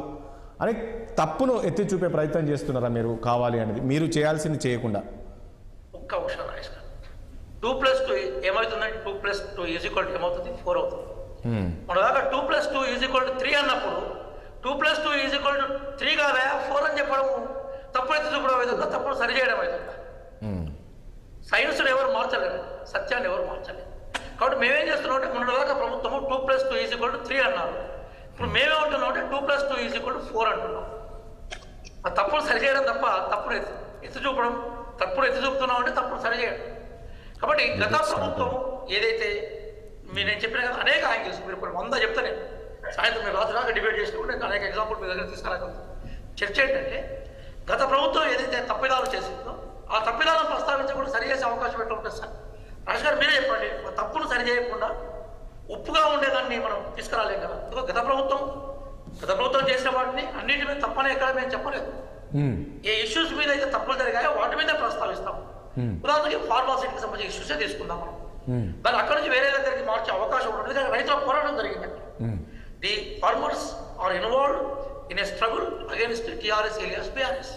అని తప్పును ఎత్తి చూపే ప్రయత్నం చేస్తున్నారా మీరు కావాలి అనేది, మీరు చేయాల్సింది చేయకుండా? ఒక్క అవసరం 2+2 ఏమవుతుందంటే 2+2 ఏమవుతుంది 4 అవుతుంది. మన దాకా 2+2 3 అన్నప్పుడు 2+2 3 కాదా 4 అని చెప్పడం తప్పు ఎత్తి చూపడం అవుతుందా, తప్పుడు సరిచేయడం అవుతుందా? సైన్స్ను ఎవరు మార్చలేరు, సత్యాన్ని ఎవరు మార్చలేరు. కాబట్టి మేమేం చేస్తున్నాం అంటే మన దాకా ప్రభుత్వము 2+2 3 అన్నారు. ఇప్పుడు మేమేమంటున్నాం అంటే 2+2 4 అంటున్నాం. ఆ తప్పులు సరిచేయడం తప్ప తప్పుడు ఎత్తి చూపడం, తప్పుడు ఎత్తి చూపుతున్నాం అంటే తప్పుడు సరిచేయడం. కాబట్టి గత ప్రభుత్వం ఏదైతే నేను చెప్పిన కదా అనేక యాంగిల్స్ మీరు ఇప్పుడు 100 చెప్తా నేను సాయంత్రం మీరు రాత్రి దాకా డిబేట్ చేసినప్పుడు నేను అనేక ఎగ్జాంపుల్ మీ దగ్గర తీసుకురాగలుగుతాను. చర్చ ఏంటంటే గత ప్రభుత్వం ఏదైతే తప్పిదాలు చేసిందో ఆ తప్పిదాలను ప్రస్తావించకుండా సరి చేసే అవకాశం ఎట్లా ఉంటుంది సార్? రాజు గారు మీరే చెప్పండి. తప్పును సరి చేయకుండా ఒప్పుగా ఉండేదాన్ని మనం తీసుకురాలేం కదా. ఎందుకో గత ప్రభుత్వం చేసిన వాటిని అన్నింటి మీద తప్పనే ఎక్కడ మేము చెప్పలేదు. ఏ ఇష్యూస్ మీద అయితే తప్పులు జరిగాయో వాటి మీద ప్రస్తావిస్తాం. ఉదాహరణకి ఫార్మాసిటీకి సంబంధించిన ఇష్యూసే తీసుకుందాం మనం. దాన్ని అక్కడి నుంచి వేరే దగ్గరికి మార్చే అవకాశం ఉంటుంది. కానీ రైతుల పోరాటం జరిగింది. The farmers are involved in a struggle against TRS alias BRS.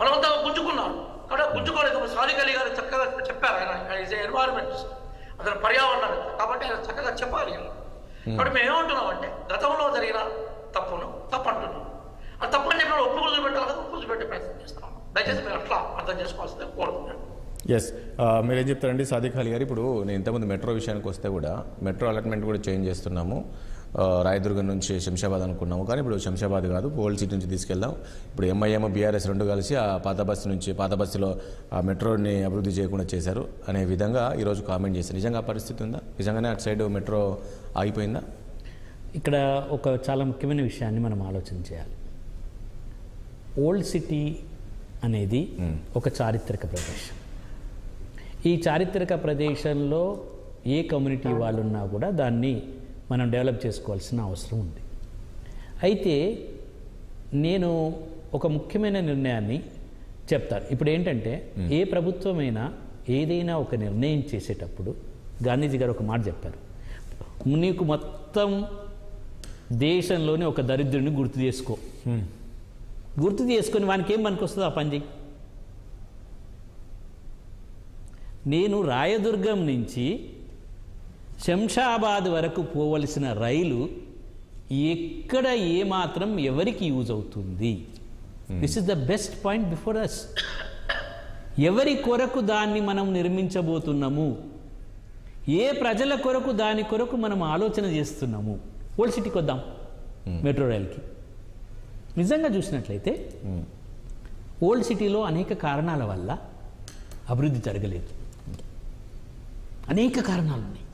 మనమంతా గుంజుకున్నాం కాబట్టి గుంజుకోలేదు. సాదిక్ అలీ గారు చక్కగా చెప్పారు. ఆయన ఈజ్ ఎన్వైరన్మెంట్, అతను పర్యావరణం కాబట్టి ఆయన చక్కగా చెప్పాలి. కాబట్టి మేము ఏమంటున్నాం అంటే గతంలో జరిగిన తప్పును తప్పంటున్నాం. ఆ తప్పని చెప్పినప్పుడు ఒప్పులు చూపెట్టాలి కదా, ఒప్పులు చూపెట్టే ప్రయత్నం చేస్తున్నాం. దయచేసి మీరు అట్లా అర్థం చేసుకోవాల్సిందే కోరుతున్నాను. ఎస్, మీరేం చెప్తారండి సాదిక్ అలీ గారు? ఇప్పుడు నేను ఇంతకుముందు మెట్రో విషయానికి వస్తే కూడా మెట్రో అలాట్మెంట్ కూడా చేంజ్ చేస్తున్నాము. రాయదుర్గం నుంచి శంషాబాద్ అనుకున్నాము, కానీ ఇప్పుడు శంషాబాద్ కాదు, ఓల్డ్ సిటీ నుంచి తీసుకెళ్దాం. ఇప్పుడు ఎంఐఎం బీఆర్ఎస్ రెండు కలిసి ఆ పాత బస్సులో ఆ మెట్రోని అభివృద్ధి చేయకుండా చేశారు అనే విధంగా ఈరోజు కామెంట్ చేశారు. నిజంగా పరిస్థితి ఉందా? నిజంగానే అటు సైడ్ మెట్రో ఆగిపోయిందా? ఇక్కడ ఒక చాలా ముఖ్యమైన విషయాన్ని మనం ఆలోచన చేయాలి. ఓల్డ్ సిటీ అనేది ఒక చారిత్రక ప్రదేశం. ఈ చారిత్రక ప్రదేశంలో ఏ కమ్యూనిటీ వాళ్ళు ఉన్నా కూడా దాన్ని మనం డెవలప్ చేసుకోవాల్సిన అవసరం ఉంది. అయితే నేను ఒక ముఖ్యమైన నిర్ణయాన్ని చెప్తాను. ఇప్పుడు ఏంటంటే ఏ ప్రభుత్వమైనా ఏదైనా ఒక నిర్ణయం చేసేటప్పుడు గాంధీజీ గారు ఒక మాట చెప్పారు, నీకు మొత్తం దేశంలోనే ఒక దరిద్రుడిని గుర్తు చేసుకో, గుర్తు చేసుకొని వానికి ఏం పనికి వస్తుందో ఆ పని చెయ్యి. నేను రాయదుర్గం నుంచి శంషాబాద్ వరకు పోవలసిన రైలు ఎక్కడ ఏమాత్రం ఎవరికి యూజ్ అవుతుంది? This is the best point before us. ఎవరి కొరకు దాన్ని మనం నిర్మించబోతున్నాము, ఏ ప్రజల కొరకు దాని కొరకు మనం ఆలోచన చేస్తున్నాము. ఓల్డ్ సిటీకి వద్దాం, మెట్రో రైల్కి. నిజంగా చూసినట్లయితే ఓల్డ్ సిటీలో అనేక కారణాల వల్ల అభివృద్ధి జరగలేదు. అనేక కారణాలు ఉన్నాయి.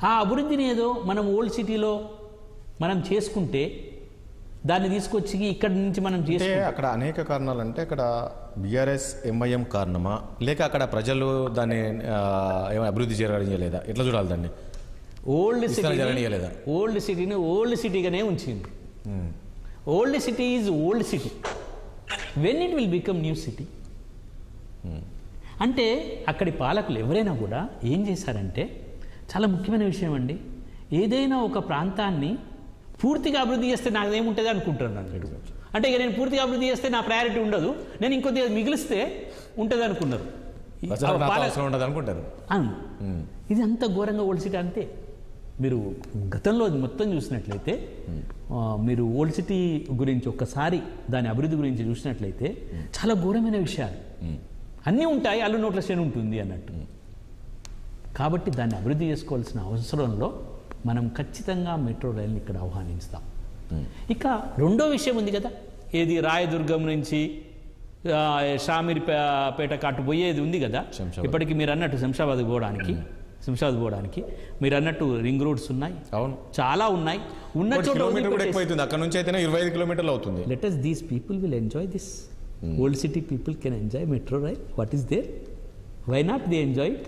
ఆ అభివృద్ధిని ఏదో మనం ఓల్డ్ సిటీలో మనం చేసుకుంటే దాన్ని తీసుకొచ్చి ఇక్కడి నుంచి మనం చేస్తే అక్కడ అనేక కారణాలు అంటే అక్కడ బీఆర్ఎస్ ఎంఐఎం కారణమా, లేక అక్కడ ప్రజలు దాన్ని అభివృద్ధి చేయలేదా? ఎట్లా చూడాలి దాన్ని? ఓల్డ్ సిటీని ఓల్డ్ సిటీగానే ఉంచింది. Old city is old city. When it will become new city? అంటే అక్కడి పాలకులు ఎవరైనా కూడా ఏం చేశారంటే, చాలా ముఖ్యమైన విషయం అండి, ఏదైనా ఒక ప్రాంతాన్ని పూర్తిగా అభివృద్ధి చేస్తే నాకేముంటుంది అనుకుంటున్నాను. అంటే ఇక నేను పూర్తిగా అభివృద్ధి చేస్తే నా ప్రయారిటీ ఉండదు, నేను ఇంకొద్దిగా మిగిలిస్తే ఉంటుంది అనుకున్నారు. అనుకుంటారు. ఇది అంత ఘోరంగా ఓల్డ్ సిటీ అంతే. మీరు గతంలో మొత్తం చూసినట్లయితే, మీరు ఓల్డ్ సిటీ గురించి ఒక్కసారి దాని అభివృద్ధి గురించి చూసినట్లయితే చాలా ఘోరమైన విషయాలు అన్నీ ఉంటాయి. అల్లు నోట్ల శని ఉంటుంది అన్నట్టు. కాబట్టి దాన్ని అభివృద్ధి చేసుకోవాల్సిన అవసరంలో మనం ఖచ్చితంగా మెట్రో రైల్ని ఇక్కడ ఆహ్వానిస్తాం. ఇక రెండో విషయం ఉంది కదా, ఏది రాయదుర్గం నుంచి షామీర్పేట కాటు పోయేది ఉంది కదా. ఇప్పటికి మీరు అన్నట్టు శంషాబాద్ పోవడానికి మీరు అన్నట్టు రింగ్ రోడ్స్ ఉన్నాయి. అవును, చాలా ఉన్నాయి. ఉన్న చోట అక్కడ నుంచి అయితే 25 కిలోమీటర్లు అవుతుంది. Let us these people will enjoy this. Old city people can enjoy metro rail. What is there? Why not they enjoy it?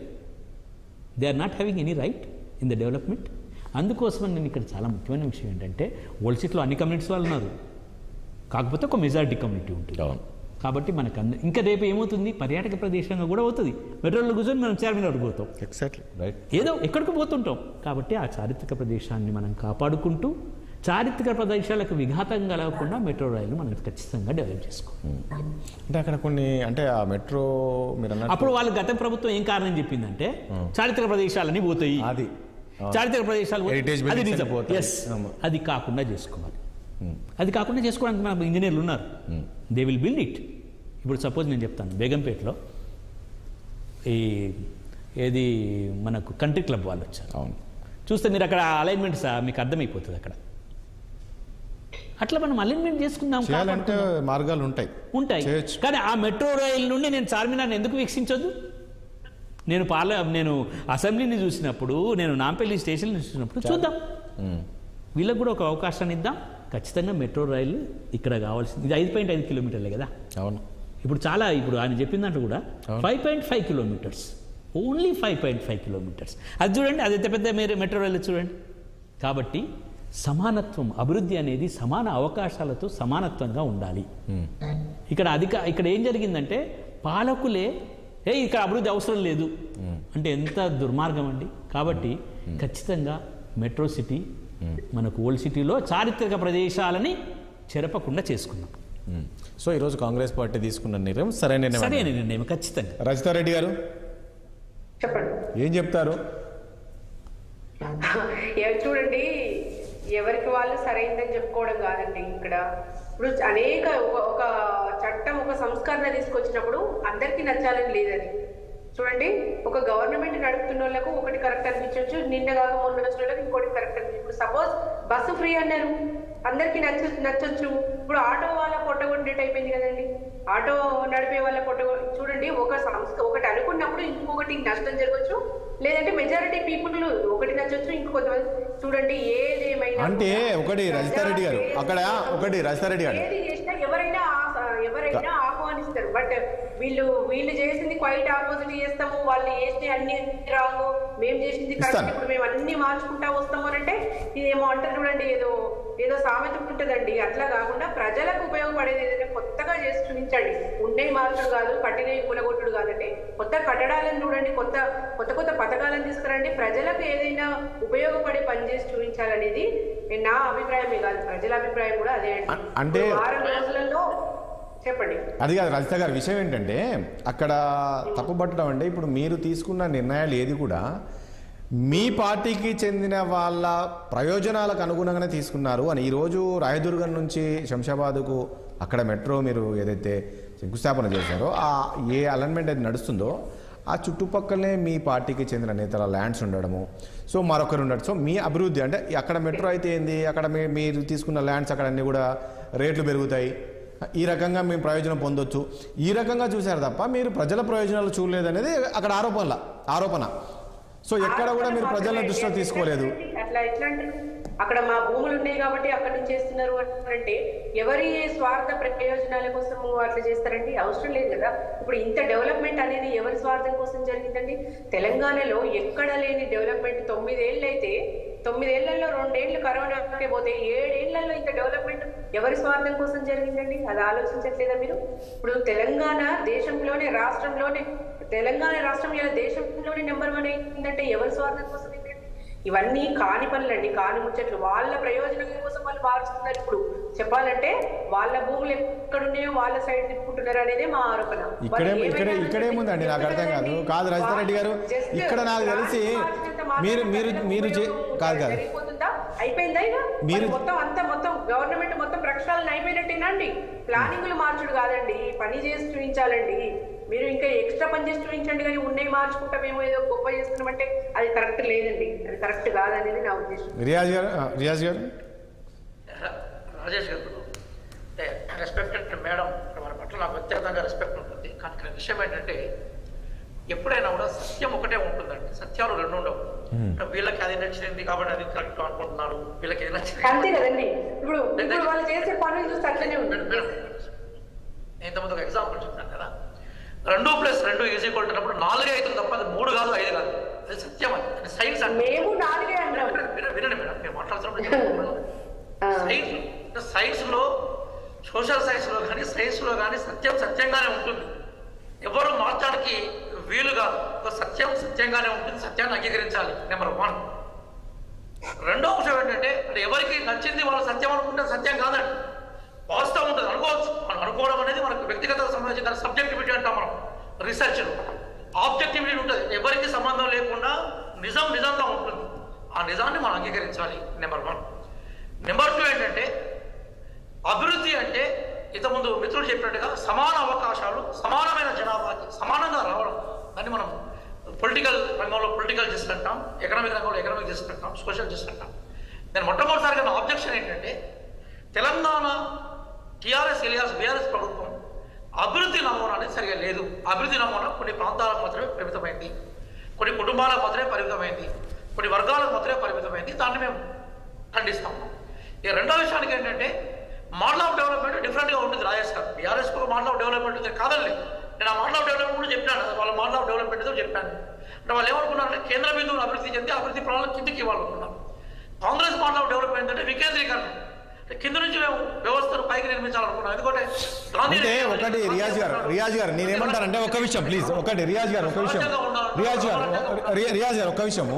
They are not having any right in the development. అందుకోసమని నేను ఇక్కడ చాలా ముఖ్యమైన విషయం ఏంటంటే, old సిటీలో అన్ని communities వాళ్ళు ఉన్నారు, కాకపోతే ఒక మెజారిటీ కమ్యూనిటీ ఉంటుంది. కాబట్టి మనకు ఇంకా రేపు ఏమవుతుంది, పర్యాటక ప్రదేశంగా కూడా అవుతుంది. మెట్రోలో కూర్చొని మనం చార్మినార్ పోతాం, ఎగ్జాక్ట్లీ రైట్, ఏదో ఎక్కడికి పోతుంటాం. కాబట్టి ఆ చారిత్రక ప్రదేశాన్ని మనం కాపాడుకుంటూ చారిత్రక ప్రదేశాలకు విఘాతం కలగకుండా మెట్రో రైలు మనం ఖచ్చితంగా డెవలప్ చేసుకోవాలి. అంటే అక్కడ కొన్ని అంటే ఆ మెట్రో మీరు అప్పుడు వాళ్ళు గత ప్రభుత్వం ఏం కారణం చెప్పిందంటే చారిత్రక ప్రదేశాలని పోతాయి, అది చారిత్రక ప్రదేశాలు అది నిజం. అది కాకుండా చేసుకోవాలి. అది కాకుండా చేసుకోవడానికి మన ఇంజనీర్లు ఉన్నారు, దే విల్ బిల్డ్ ఇట్. ఇప్పుడు సపోజ్ నేను చెప్తాను, బేగంపేటలో ఏది మనకు కంట్రీ క్లబ్ వాళ్ళు వచ్చారు. అవును, చూస్తే మీరు అక్కడ అలైన్మెంట్స్ మీకు అర్థమైపోతుంది అక్కడ. అట్లా మనం అలైన్మెంట్ చేసుకుందాం, మార్గాలు ఉంటాయి. కానీ ఆ మెట్రో రైలు నుండి నేను చార్మినార్ని ఎందుకు వీక్షించొద్దు? నేను అసెంబ్లీని చూసినప్పుడు, నేను నాంపల్లి స్టేషన్ చూసినప్పుడు చూద్దాం, వీళ్ళకి కూడా ఒక అవకాశాన్ని ఇద్దాం. ఖచ్చితంగా మెట్రో రైలు ఇక్కడ కావాల్సింది. ఇది 5.5 కిలోమీటర్లే కదా. అవును, ఇప్పుడు ఆయన చెప్పిన దాంట్లో కూడా 5.5 కిలోమీటర్స్, ఓన్లీ 5.5 కిలోమీటర్స్. అది చూడండి, అది ఎంత పెద్ద మెట్రో రైలు చూడండి. కాబట్టి సమానత్వం, అభివృద్ధి అనేది సమాన అవకాశాలతో సమానత్వంగా ఉండాలి. ఇక్కడ ఏం జరిగిందంటే, పాలకులే ఇక్కడ అభివృద్ధి అవసరం లేదు అంటే ఎంత దుర్మార్గం అండి. కాబట్టి ఖచ్చితంగా మెట్రో సిటీ మనకు ఓల్డ్ సిటీలో చారిత్రక ప్రదేశాలని చెరపకుండా చేసుకున్నాం. సో ఈరోజు కాంగ్రెస్ పార్టీ తీసుకున్న నిర్ణయం సరైన నిర్ణయం ఖచ్చితంగా. రజితారెడ్డి గారు చెప్పండి, ఏం చెప్తారు? చూడండి, ఎవరికి వాళ్ళు సరైందని చెప్పుకోవడం కాదండి. ఇక్కడ ఇప్పుడు అనేక ఒక చట్టం, ఒక సంస్కరణ తీసుకొచ్చినప్పుడు అందరికీ నచ్చాలని లేదని. చూడండి, ఒక గవర్నమెంట్ నడుపుతున్న వాళ్ళకు ఒకటి కరెక్ట్ అనిపించవచ్చు, నిన్న కాక మొన్న వచ్చిన వాళ్ళకి ఇంకోటి కరెక్ట్ అనిపించచ్చు. ఇప్పుడు సపోజ్ బస్సు ఫ్రీ అన్నారు, అందరికీ నచ్చొచ్చు. ఇప్పుడు ఆటో వాళ్ళ పొట్టగొట్టేట్ అయిపోయింది కదండి. ఆటో నడిపే వాళ్ళ చూడండి, ఒకటి అనుకున్నప్పుడు ఇంకొకటి నష్టం జరగచ్చు, లేదంటే మెజారిటీ పీపుల్ ఒకటి నచ్చొచ్చు, ఇంకొంతమంది. చూడండి, ఏదేమైనా అంటే ఒకటి రజితారెడ్డి గారు ఏది చేసినా ఎవరైనా ఆహ్వానిస్తారు. బట్ వీళ్ళు చేసింది క్వైట్ ఆపోజిట్ చేస్తాము, వాళ్ళు చేసిన అన్ని రాంగ్, మేము చేసింది కరెక్ట్, ఇప్పుడు మేము అన్ని మార్చుకుంటా వస్తాము అని అంటే ఇదేమో అంటారు చూడండి, ఏదో సామెత ఉంటుందండి. అట్లా కాకుండా ప్రజలకు ఉపయోగపడేది ఏదైనా కొత్తగా చేసి చూపించండి. ఉండే మార్చుడు కాదు, కట్టిన కులగొట్టుడు కాదండి. కొత్త కట్టడాలను చూడండి, కొత్త పథకాలను తీసుకురండి. ప్రజలకు ఏదైనా ఉపయోగపడే పని చేసి చూపించాలనేది నా అభిప్రాయమే కాదు, ప్రజల అభిప్రాయం కూడా అదే అండి. అంటే వారం రోజులలో చెప్పండి. అది కాదు రజిత గారి విషయం ఏంటంటే అక్కడ తప్పుపట్టడం అంటే ఇప్పుడు మీరు తీసుకున్న నిర్ణయాలు ఏది కూడా మీ పార్టీకి చెందిన వాళ్ళ ప్రయోజనాలకు అనుగుణంగానే తీసుకున్నారు అని. ఈరోజు రాయదుర్గం నుంచి శంషాబాద్కు అక్కడ మెట్రో మీరు ఏదైతే శంకుస్థాపన చేశారో ఆ ఏ అలైన్మెంట్ అది నడుస్తుందో ఆ చుట్టుపక్కలనే మీ పార్టీకి చెందిన నేతల ల్యాండ్స్ ఉండడము, సో మరొకరు ఉండడం, సో మీ అభివృద్ధి అంటే అక్కడ మెట్రో అయితే ఏంది, అక్కడ మీరు తీసుకున్న ల్యాండ్స్ అక్కడ అన్నీ కూడా రేట్లు పెరుగుతాయి, ఈ రకంగా మేము ప్రయోజనం పొందొచ్చు, ఈ రకంగా చూశారు తప్ప మీరు ప్రజల ప్రయోజనాలు చూడలేదనేది అక్కడ ఆరోపణ. సో ఎక్కడ కూడా మీరు ప్రజల దృష్టిలో తీసుకోలేదు. అట్లా ఎట్లా అంటారు, అక్కడ మా భూములు ఉన్నాయి కాబట్టి అక్కడ నుంచి చేస్తున్నారు అంటే ఎవరి స్వార్థ ప్రయోజనాల కోసం అట్లా చేస్తారండి? అవసరం లేదు కదా. ఇప్పుడు ఇంత డెవలప్మెంట్ అనేది ఎవరి స్వార్థం కోసం జరిగిందండి? తెలంగాణలో ఎక్కడ లేని డెవలప్మెంట్ 9 ఏళ్ళు అయితే 9 ఏళ్లలో 2 ఏళ్ళు కరోనాకే పోతే 7 ఏళ్లలో ఇంత డెవలప్మెంట్ ఎవరి స్వార్థం కోసం జరిగిందండి? అది ఆలోచించట్లేదా మీరు? ఇప్పుడు తెలంగాణ రాష్ట్రం ఇలా దేశంలోనే నెంబర్ 1 అయిందంటే ఎవరి స్వార్థం కోసం? ఇవన్నీ కాని పనులండి, కాని ముచ్చట్లు. వాళ్ళ ప్రయోజనం కోసం వాళ్ళు మార్చుతున్నారు. ఇప్పుడు చెప్పాలంటే వాళ్ళ భూములు ఎక్కడున్నాయో వాళ్ళ సైడ్ తిప్పుకుంటున్నారు అనేది మా ఆరోపణ. ఇక్కడేముందండి నాకు అర్థం కాదు రజిత రెడ్డి గారు, ఇక్కడ నాకు తెలిసి మీరు కాదు అయిపోయిందా ఇక మొత్తం గవర్నమెంట్ మొత్తం ప్రక్షాళన అయిపోయినట్టేనండి. ప్లానింగ్లు మార్చుడు కాదండి, పని చేసి చూపించాలండి. మీరు ఇంకా ఎక్స్ట్రా పని చేసి చూపించండి, కానీ ఉన్నాయి మార్చుకుంటామేమో ఏదో గొప్ప చేస్తున్నామంటే అది కరెక్ట్ లేదండి, అది కరెక్ట్ కాదనేది నా ఉద్దేశం. రాజేష్ గారు రెస్పెక్టెడ్ మేడం, వారి పట్ల నాకు వ్యక్తిగతంగా రెస్పెక్ట్ ఉంటుంది. కానీ ఇక్కడ విషయం ఏంటంటే ఎప్పుడైనా కూడా సత్యం ఒకటే ఉంటుందండి, సత్యాలు 2 ఉండవు. వీళ్ళకి అది నచ్చింది కాబట్టి అది కరెక్ట్ అనుకుంటున్నారు, వీళ్ళకి ఏది నచ్చింది అంతే కదండి. ఇప్పుడు వాళ్ళు చేసే పనులు చూస్తే అట్లనే ఉంటుంది. ఇంతకుముందు ఒక ఎగ్జాంపుల్ చెప్తాను కదా, 2+2 ఈక్వల్ 4 అవుతుంది తప్ప అది 3 కాదు 5 కాదు, అది సత్యం. అది సైన్స్ అంటే వినండి మేడం, మేము మాట్లాడుతున్నప్పుడు సైన్స్ లో సోషల్ సైన్స్ లో కానీ సైన్స్ లో కానీ సత్యంగానే ఉంటుంది, ఎవరు మార్చడానికి వీలు కాదు. సత్యంగానే ఉంటుంది, సత్యాన్ని అంగీకరించాలి. నెంబర్ 1. రెండో అంశం ఏంటంటే ఎవరికి నచ్చింది వాళ్ళు సత్యం అనుకుంటే సత్యం కాదండి, వాస్తవం ఉంటుంది, అనుకోవచ్చు. మనం అనుకోవడం అనేది మనకు వ్యక్తిగత సంబంధించిన సబ్జెక్టివిటీ అంటాం. మనం రీసెర్చ్లో ఆబ్జెక్టివిటీ ఉంటుంది, ఎవరికి సంబంధం లేకుండా నిజంగా ఉంటుంది. ఆ నిజాన్ని మనం అంగీకరించాలి. నెంబర్ 1. నెంబర్ 2 ఏంటంటే అభివృద్ధి అంటే ఇంతకుముందు మిత్రులు చెప్పినట్టుగా సమాన అవకాశాలు, సమానమైన జనాభాకి సమానంగా రావడం. దాన్ని మనం పొలిటికల్ రంగంలో పొలిటికల్ జస్టిస్ అంటాం, ఎకనామిక్ రంగంలో ఎకనామిక్ జస్టిస్ అంటాం, సోషల్ జస్టిస్ అంటాం. నేను మొట్టమొదటిసారిగా నా ఆబ్జెక్షన్ ఏంటంటే తెలంగాణ టీఆర్ఎస్ ఎలియాస్ బీఆర్ఎస్ ప్రభుత్వం అభివృద్ధి నమూనా అనేది సరిగా లేదు. అభివృద్ధి నమూనా కొన్ని ప్రాంతాలకు మాత్రమే పరిమితమైంది, కొన్ని కుటుంబాలకు మాత్రమే పరిమితమైంది, కొన్ని వర్గాలకు మాత్రమే పరిమితమైంది. దాన్ని మేము ఖండిస్తాము. ఇక రెండో విషయానికి ఏంటంటే మోడల్ ఆఫ్ డెవలప్మెంట్ డిఫరెంట్గా ఉంటుంది. రాజేష్ గారు బీఆర్ఎస్కి ఒక మోడల్ ఆఫ్ డెవలప్మెంట్ ఉంది కాదండి. నేను ఆ మోడల్ ఆఫ్ డెవలప్మెంట్ కూడా చెప్పాను, వాళ్ళ మోడల్ ఆఫ్ డెవలప్మెంట్ ఏదో చెప్పాను. అంటే వాళ్ళు ఏమనుకున్నారంటే కేంద్ర బిందువులు అభివృద్ధి చెంది అభివృద్ధి ప్రణాళిక కిందకి ఇవ్వాలనుకున్నారు. కాంగ్రెస్ మోడల్ ఆఫ్ డెవలప్మెంట్ అంటే వికేంద్రీకరణ, కింద నుంచి మేము వ్యవస్థను పైకి నిర్మించాలనుకున్నాం. ఎందుకంటే ఒకటి రియాజ్ గారు నేనేమంటానంటే ఒక విషయం ప్లీజ్, ఒకటి రియాజ్ గారు ఒక విషయము,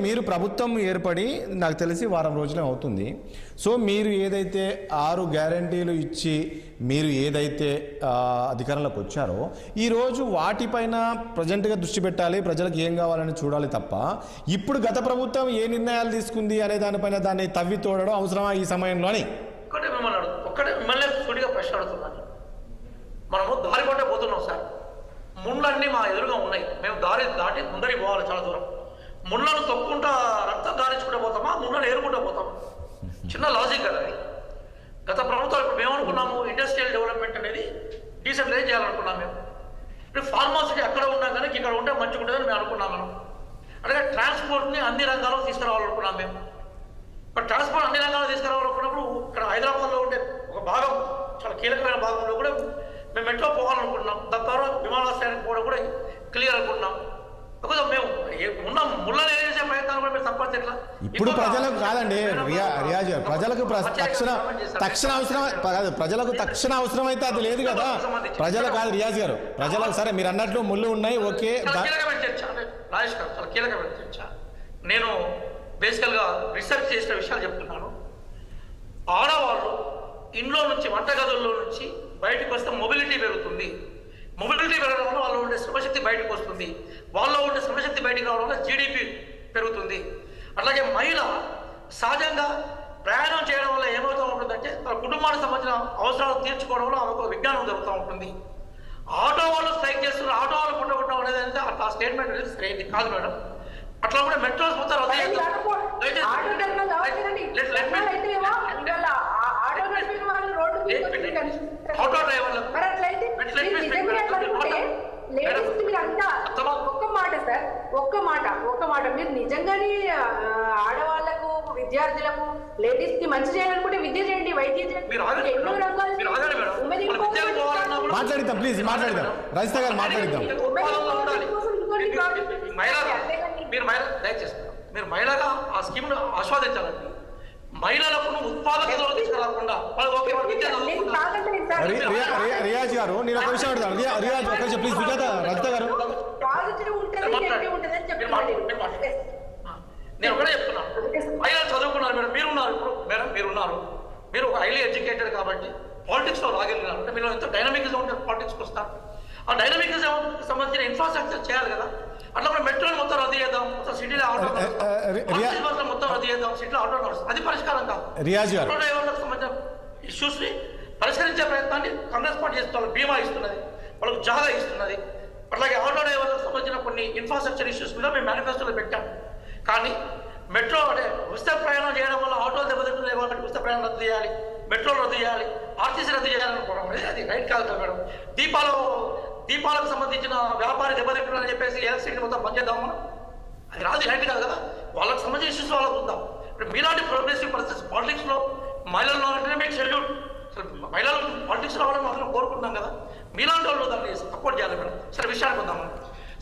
మీరు ప్రభుత్వం ఏర్పడి నాకు తెలిసి వారం రోజులే అవుతుంది. సో మీరు ఏదైతే 6 గ్యారంటీలు ఇచ్చి మీరు ఏదైతే అధికారంలోకి వచ్చారో ఈరోజు వాటిపైన ప్రజెంట్గా దృష్టి పెట్టాలి, ప్రజలకు ఏం కావాలని చూడాలి తప్ప ఇప్పుడు గత ప్రభుత్వం ఏ నిర్ణయాలు తీసుకుంది అనే దానిపైన దాన్ని తవ్వి తోడడం అవసరమా ఈ సమయంలోని? మిమ్మల్ని సూటిగా ప్రశ్న అడుగుతున్నాను. మనము దారి పట్టే పోతున్నాం సార్, ముళ్ళన్నీ మా ఎదురుగా ఉన్నాయి, మేము దారి దాటి ముందరికి పోవాలి చాలా దూరం. ముళ్ళను తొక్కుంటా రక్తం దారించుకుంటూ పోతామా, ముళ్ళను ఏరుకుంటూ పోతామా? చిన్న లాజిక్ కదా అది. గత ప్రభుత్వం ఇప్పుడు మేము అనుకున్నాము ఇండస్ట్రియల్ డెవలప్మెంట్ అనేది డీసెంట్రలైజ్ చేయాలనుకున్నాం. మేము ఇప్పుడు ఫార్మాసిటీ ఎక్కడ ఉన్నా కానీ ఇక్కడ ఉంటే మంచిగా ఉంటుందని మేము అనుకున్నాం. మనం అలాగే ట్రాన్స్పోర్ట్ని అన్ని రంగాల్లో తీసుకురావాలనుకున్నాం. మేము ఇప్పుడు ట్రాన్స్పోర్ట్ అన్ని రంగాల్లో తీసుకురావాలనుకున్నప్పుడు ఇక్కడ హైదరాబాద్లో ఉండే ఒక భాగం, చాలా కీలకమైన భాగంలో కూడా మేము మేము మెట్రో పోవాలనుకుంటున్నాం, దాని ద్వారా విమానాశ్రయానికి పోవడం కూడా క్లియర్ అనుకుంటున్నాం. బికాజ్ మేము ఉన్న ముళ్ళని వేసే ప్రయత్నాలు కూడా మేము తప్పట్లా. ఇప్పుడు ప్రజలకు కాదండి రియాజ్ గారు, ప్రజలకు తక్షణ అవసరం కాదు, ప్రజలకు తక్షణ అవసరం అయితే అది లేదు కదా. ప్రజలు కాదు రియాజ్ గారు, ప్రజలకు సరే మీరు అన్నట్లు ముళ్ళు ఉన్నాయి, ఓకే. కీలకమైన చర్చ రాజేష్ గారు, చాలా కీలకమైన చర్చ. నేను బేసికల్గా రీసెర్చ్ చేసిన విషయాలు చెప్తున్నాను. ఆడవాళ్ళు ఇంట్లో నుంచి, వంటగదుల్లో నుంచి బయటకు వస్తే మొబిలిటీ పెరుగుతుంది. మొబిలిటీ పెరగడం వల్ల వాళ్ళు ఉండే శ్రమశక్తి బయటకు వస్తుంది. వాళ్ళలో ఉండే శ్రమశక్తి బయటకు రావడం వల్ల జీడిపి పెరుగుతుంది. అట్లాగే మహిళ సహజంగా ప్రయాణం చేయడం వల్ల ఏమవుతూ ఉంటుందంటే తన కుటుంబానికి సంబంధించిన అవసరాలు తీర్చుకోవడంలో ఆమెకు విజ్ఞానం జరుగుతూ ఉంటుంది. ఆటో వాళ్ళు స్ట్రైక్ చేస్తున్నారు, ఆటో వాళ్ళు పుట్టగొట్టడం అనేది అంటే ఆ స్టేట్మెంట్ అనేది సరైనది కాదు మేడం. అట్లా కూడా మెట్రోస్ మొత్తం ఆటో ఒక్క మాట మీరు నిజంగానే ఆడవాళ్లకు, విద్యార్థులకు, లేడీస్ కి మంచి చేయాలనుకుంటే విద్య చేయండి, వైద్యం చేయండి, ఎన్నో రంగాలు. మాట్లాడిద్దాం ప్లీజ్, మాట్లాడిద్దాం రజిత గారు, మాట్లాడిద్దాం. దయచేసి మీరు మహిళగా ఆ స్కీమ్ ను ఆస్వాదించాలండి. మహిళలకు ఉత్పాదకతలో తీసుకురాకుండా రియాజ్ గారు నేను ఒక విషయం అడుగుతాను. రియాజ్ ఒక విషయం ప్లీజ్. విజేత రజిత గారు నేను ఒకటే చెప్తున్నాను, మహిళలు చదువుకున్నారు మేడం, మీరున్నారు ఇప్పుడు మేడం, మీరున్నారు, మీరు ఒక హైలీ ఎడ్యుకేటెడ్ కాబట్టి పాలిటిక్స్ లో లాగెళ్ళినారు అంటే మీరు ఎంతో డైనమిక్గా ఉంటే పాలిటిక్స్కి వస్తారు. ఆ డైనమిక్స్ సంబంధించిన ఇన్ఫ్రాస్ట్రక్చర్ చేయాలి కదా. అట్లా కూడా మెట్రోలు మొత్తం రద్దు చేద్దాం, మొత్తం సిటీలో ఆటో మొత్తం రద్దు చేద్దాం, సిటీలో ఆటో నడుస్తుంది, అది పరిష్కారం కాదు. ఆటో డ్రైవర్లకు సంబంధించిన ఇష్యూస్ ని పరిష్కరించే ప్రయత్నాన్ని కాంగ్రెస్ పార్టీ చేస్తున్నారు. బీమా ఇస్తున్నది, వాళ్ళకు జాగా ఇస్తున్నది. అట్లాగే ఆటో డ్రైవర్లకు సంబంధించిన కొన్ని ఇన్ఫ్రాస్ట్రక్చర్ ఇష్యూస్ కూడా మేము మేనిఫెస్టోలో పెట్టాం. కానీ మెట్రో అంటే ఉచిత ప్రయాణం చేయడం వల్ల ఆటోలు దెబ్బతింటున్నాయి కాబట్టి ఉచిత ప్రయాణం రద్దు చేయాలి, మెట్రోలు రద్దు చేయాలి, ఆర్టీసీ రద్దు చేయాలనుకోవడం అనేది అది రైట్ కాదు కదా మేడం. దీపాలకు సంబంధించిన వ్యాపారి దెబ్బతింటున్నారని చెప్పేసి ఎలక్ట్రిసిటీ మొత్తం బంద్ చేద్దాం మనం, అది రాదు, రైట్ కాదు కదా. వాళ్ళకి సంబంధించిన ఇష్యూస్ వాళ్ళకు ఉందాం. ఇప్పుడు మీలాంటి ప్రోగ్రెసివ్ పరిస్థితి పాలిటిక్స్ లో మహిళలు అంటే మీకు సెల్యూట్. మహిళలు పాలిటిక్స్ రావాలని మనం కోరుకుంటున్నాం కదా, మీలాంటి వాళ్ళు దాన్ని సపోర్ట్ చేయాలి మేడం. సరే విషయానికి వద్దాం.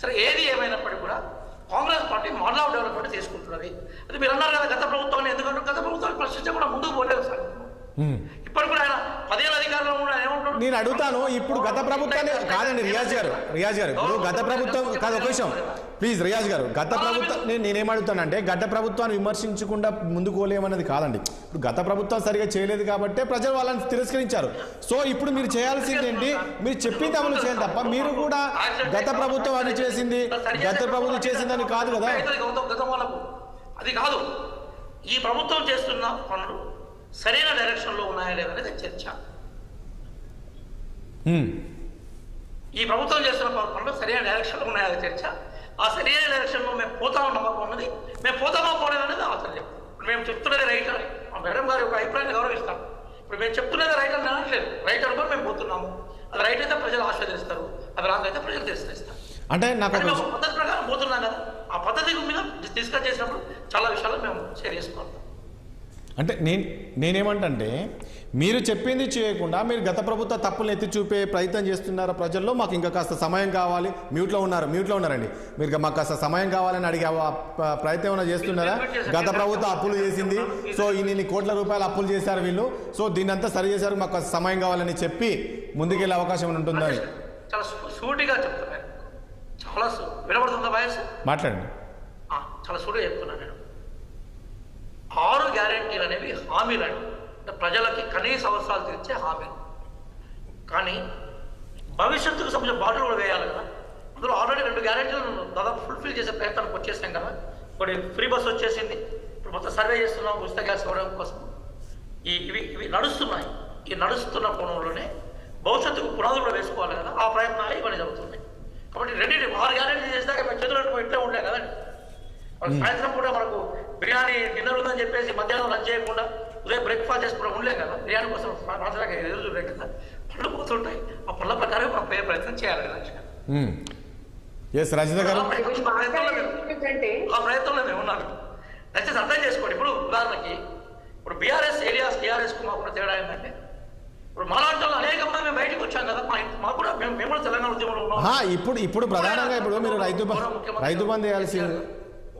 సరే ఏది ఏమైనప్పటికీ కూడా Congress party model of development తీసుకుంటున్నది. అది మీరు అన్నారు కదా గత ప్రభుత్వాన్ని, ఎందుకంటే గత ప్రభుత్వాన్ని ప్రశ్నించకుండా ముందుకు పోలేదు సార్. ఇప్పుడు కూడా ఆయన 10 ఏళ్ళ అధికారంలో కూడా ఏమంటారు. నేను అడుగుతాను ఇప్పుడు గత ప్రభుత్వాన్ని కాదండి రియాజ్ గారు ఇప్పుడు గత ప్రభుత్వం కాదు, ఒక విషయం ప్లీజ్ రియాజ్ గారు, గత ప్రభుత్వం నేనేం అడుగుతానంటే గత ప్రభుత్వాన్ని విమర్శించకుండా ముందుకు పోలేమన్నది కాదండి. ఇప్పుడు గత ప్రభుత్వం సరిగా చేయలేదు కాబట్టి ప్రజలు వాళ్ళని తిరస్కరించారు. సో ఇప్పుడు మీరు చేయాల్సింది ఏంటి, మీరు చెప్పింది అమలు చేయాలి తప్ప మీరు కూడా గత ప్రభుత్వం అది చేసింది, గత ప్రభుత్వం చేసిందని కాదు కదా. అది కాదు, ఈ ప్రభుత్వం చేస్తున్న పనులు సరైన డైరెక్షన్ లో ఉన్నాయా లేదనేది చర్చ. ఈ ప్రభుత్వం చేస్తున్న పనులు సరైన డైరెక్షన్ లో ఉన్నాయా చర్చ. ఆ సరైన డైరెక్షన్ లో మేము పోతామో నమ్మకం ఉన్నది, మేము పోతామో పోలేదనేది ఆశ్చర్యం. ఇప్పుడు మేము చెప్తున్నది రైట్ అని మా మేడం గారి యొక్క అభిప్రాయాన్ని గౌరవిస్తాం. ఇప్పుడు మేము చెప్తున్నది రైట్ అని అనట్లేదు, రైట్ అనుకోని మేము పోతున్నాము. అది రైట్ అయితే ప్రజలు ఆస్వాదిస్తారు, అది రాంగ్ అయితే ప్రజలు తిరస్కరిస్తారు. అంటే నాకు పద్ధతి ప్రకారం పోతున్నాం కదా, ఆ పద్ధతి మీద డిస్కస్ చేసినప్పుడు చాలా విషయాలు మేము షేర్ చేసుకుంటాం. అంటే నేనేమంటే మీరు చెప్పింది చేయకుండా మీరు గత ప్రభుత్వ తప్పులు ఎత్తి చూపే ప్రయత్నం చేస్తున్నారు ప్రజల్లో. మాకు ఇంకా కాస్త సమయం కావాలి, మ్యూట్లో ఉన్నారండి మీరు, మాకు కాస్త సమయం కావాలని అడిగే ప్రయత్నం ఏమైనా చేస్తున్నారా? గత ప్రభుత్వం అప్పులు చేసింది, సో ఇన్ని కోట్ల రూపాయలు అప్పులు చేశారు వీళ్ళు, సో దీన్ని అంతా సరి చేశారు, మాకు కాస్త సమయం కావాలని చెప్పి ముందుకెళ్ళే అవకాశం ఉంటుందా? చాలా సూటిగా చెప్తున్నాను, చాలా వినబడుతుందా వాయిస్? మాట్లాడండి. చాలా సూటిగా చెప్తున్నాను నేను. 6 గ్యారెంటీలు అనేవి హామీలు అండి, ప్రజలకి కనీస అవసరాలు తీర్చే హామీలు. కానీ భవిష్యత్తుకు సంబంధించిన బాటలు కూడా వేయాలి కదా. అందులో ఆల్రెడీ 2 గ్యారెంటీలను దాదాపు ఫుల్ఫిల్ చేసే ప్రయత్నానికి వచ్చేసాం కదా. ఇప్పుడు ఫ్రీ బస్ వచ్చేసింది, ఇప్పుడు మొత్తం సర్వే చేస్తున్నాం ఉచిత గ్యాస్ ఇవ్వడం కోసం. ఇవి నడుస్తున్నాయి. ఈ నడుస్తున్న కోణంలోనే భవిష్యత్తుకు పునాదులు కూడా వేసుకోవాలి కదా, ఆ ప్రయత్నాలు ఇవన్నీ జరుగుతున్నాయి. కాబట్టి 6 గ్యారెంటీ చేసినాక మేము చేతులు ఇట్లే ఉండే కదండి. సాయంత్రం కూడా మనకు బిర్యానీ డిన్నర్ ఉందని చెప్పేసి మధ్యాహ్నం లంచ్ చేయకుండా ఉదయం బ్రేక్ఫాస్ట్ చేసుకోవడం ఉండలేం కదా. బిర్యానీ కోసం రాత్రి ఎదురు చూడలే కదా, పళ్ళు పోతుంటాయి. ఆ పళ్ళ ప్రకారం మనం పోయే ప్రయత్నం చేయాలి కదా. రజిత గారు ఆ ప్రయత్నంలో మేము ఉన్నాము. దయచేసి అర్థం చేసుకోండి. ఇప్పుడు ఉదాహరణకి ఇప్పుడు బీఆర్ఎస్ ఏరియాస్ టీఆర్ఎస్కు మాకున్న తేడా ఏంటంటే ఇప్పుడు మాలాంటి అనేక మంది మేము బయటకు వచ్చాం కదా, మాకు కూడా మేము కూడా తెలంగాణ ఉద్యమంలో ఉన్నాం. ఇప్పుడు ప్రధానంగా ఇప్పుడు మీరు రైతు బంద్ చేయాల్సి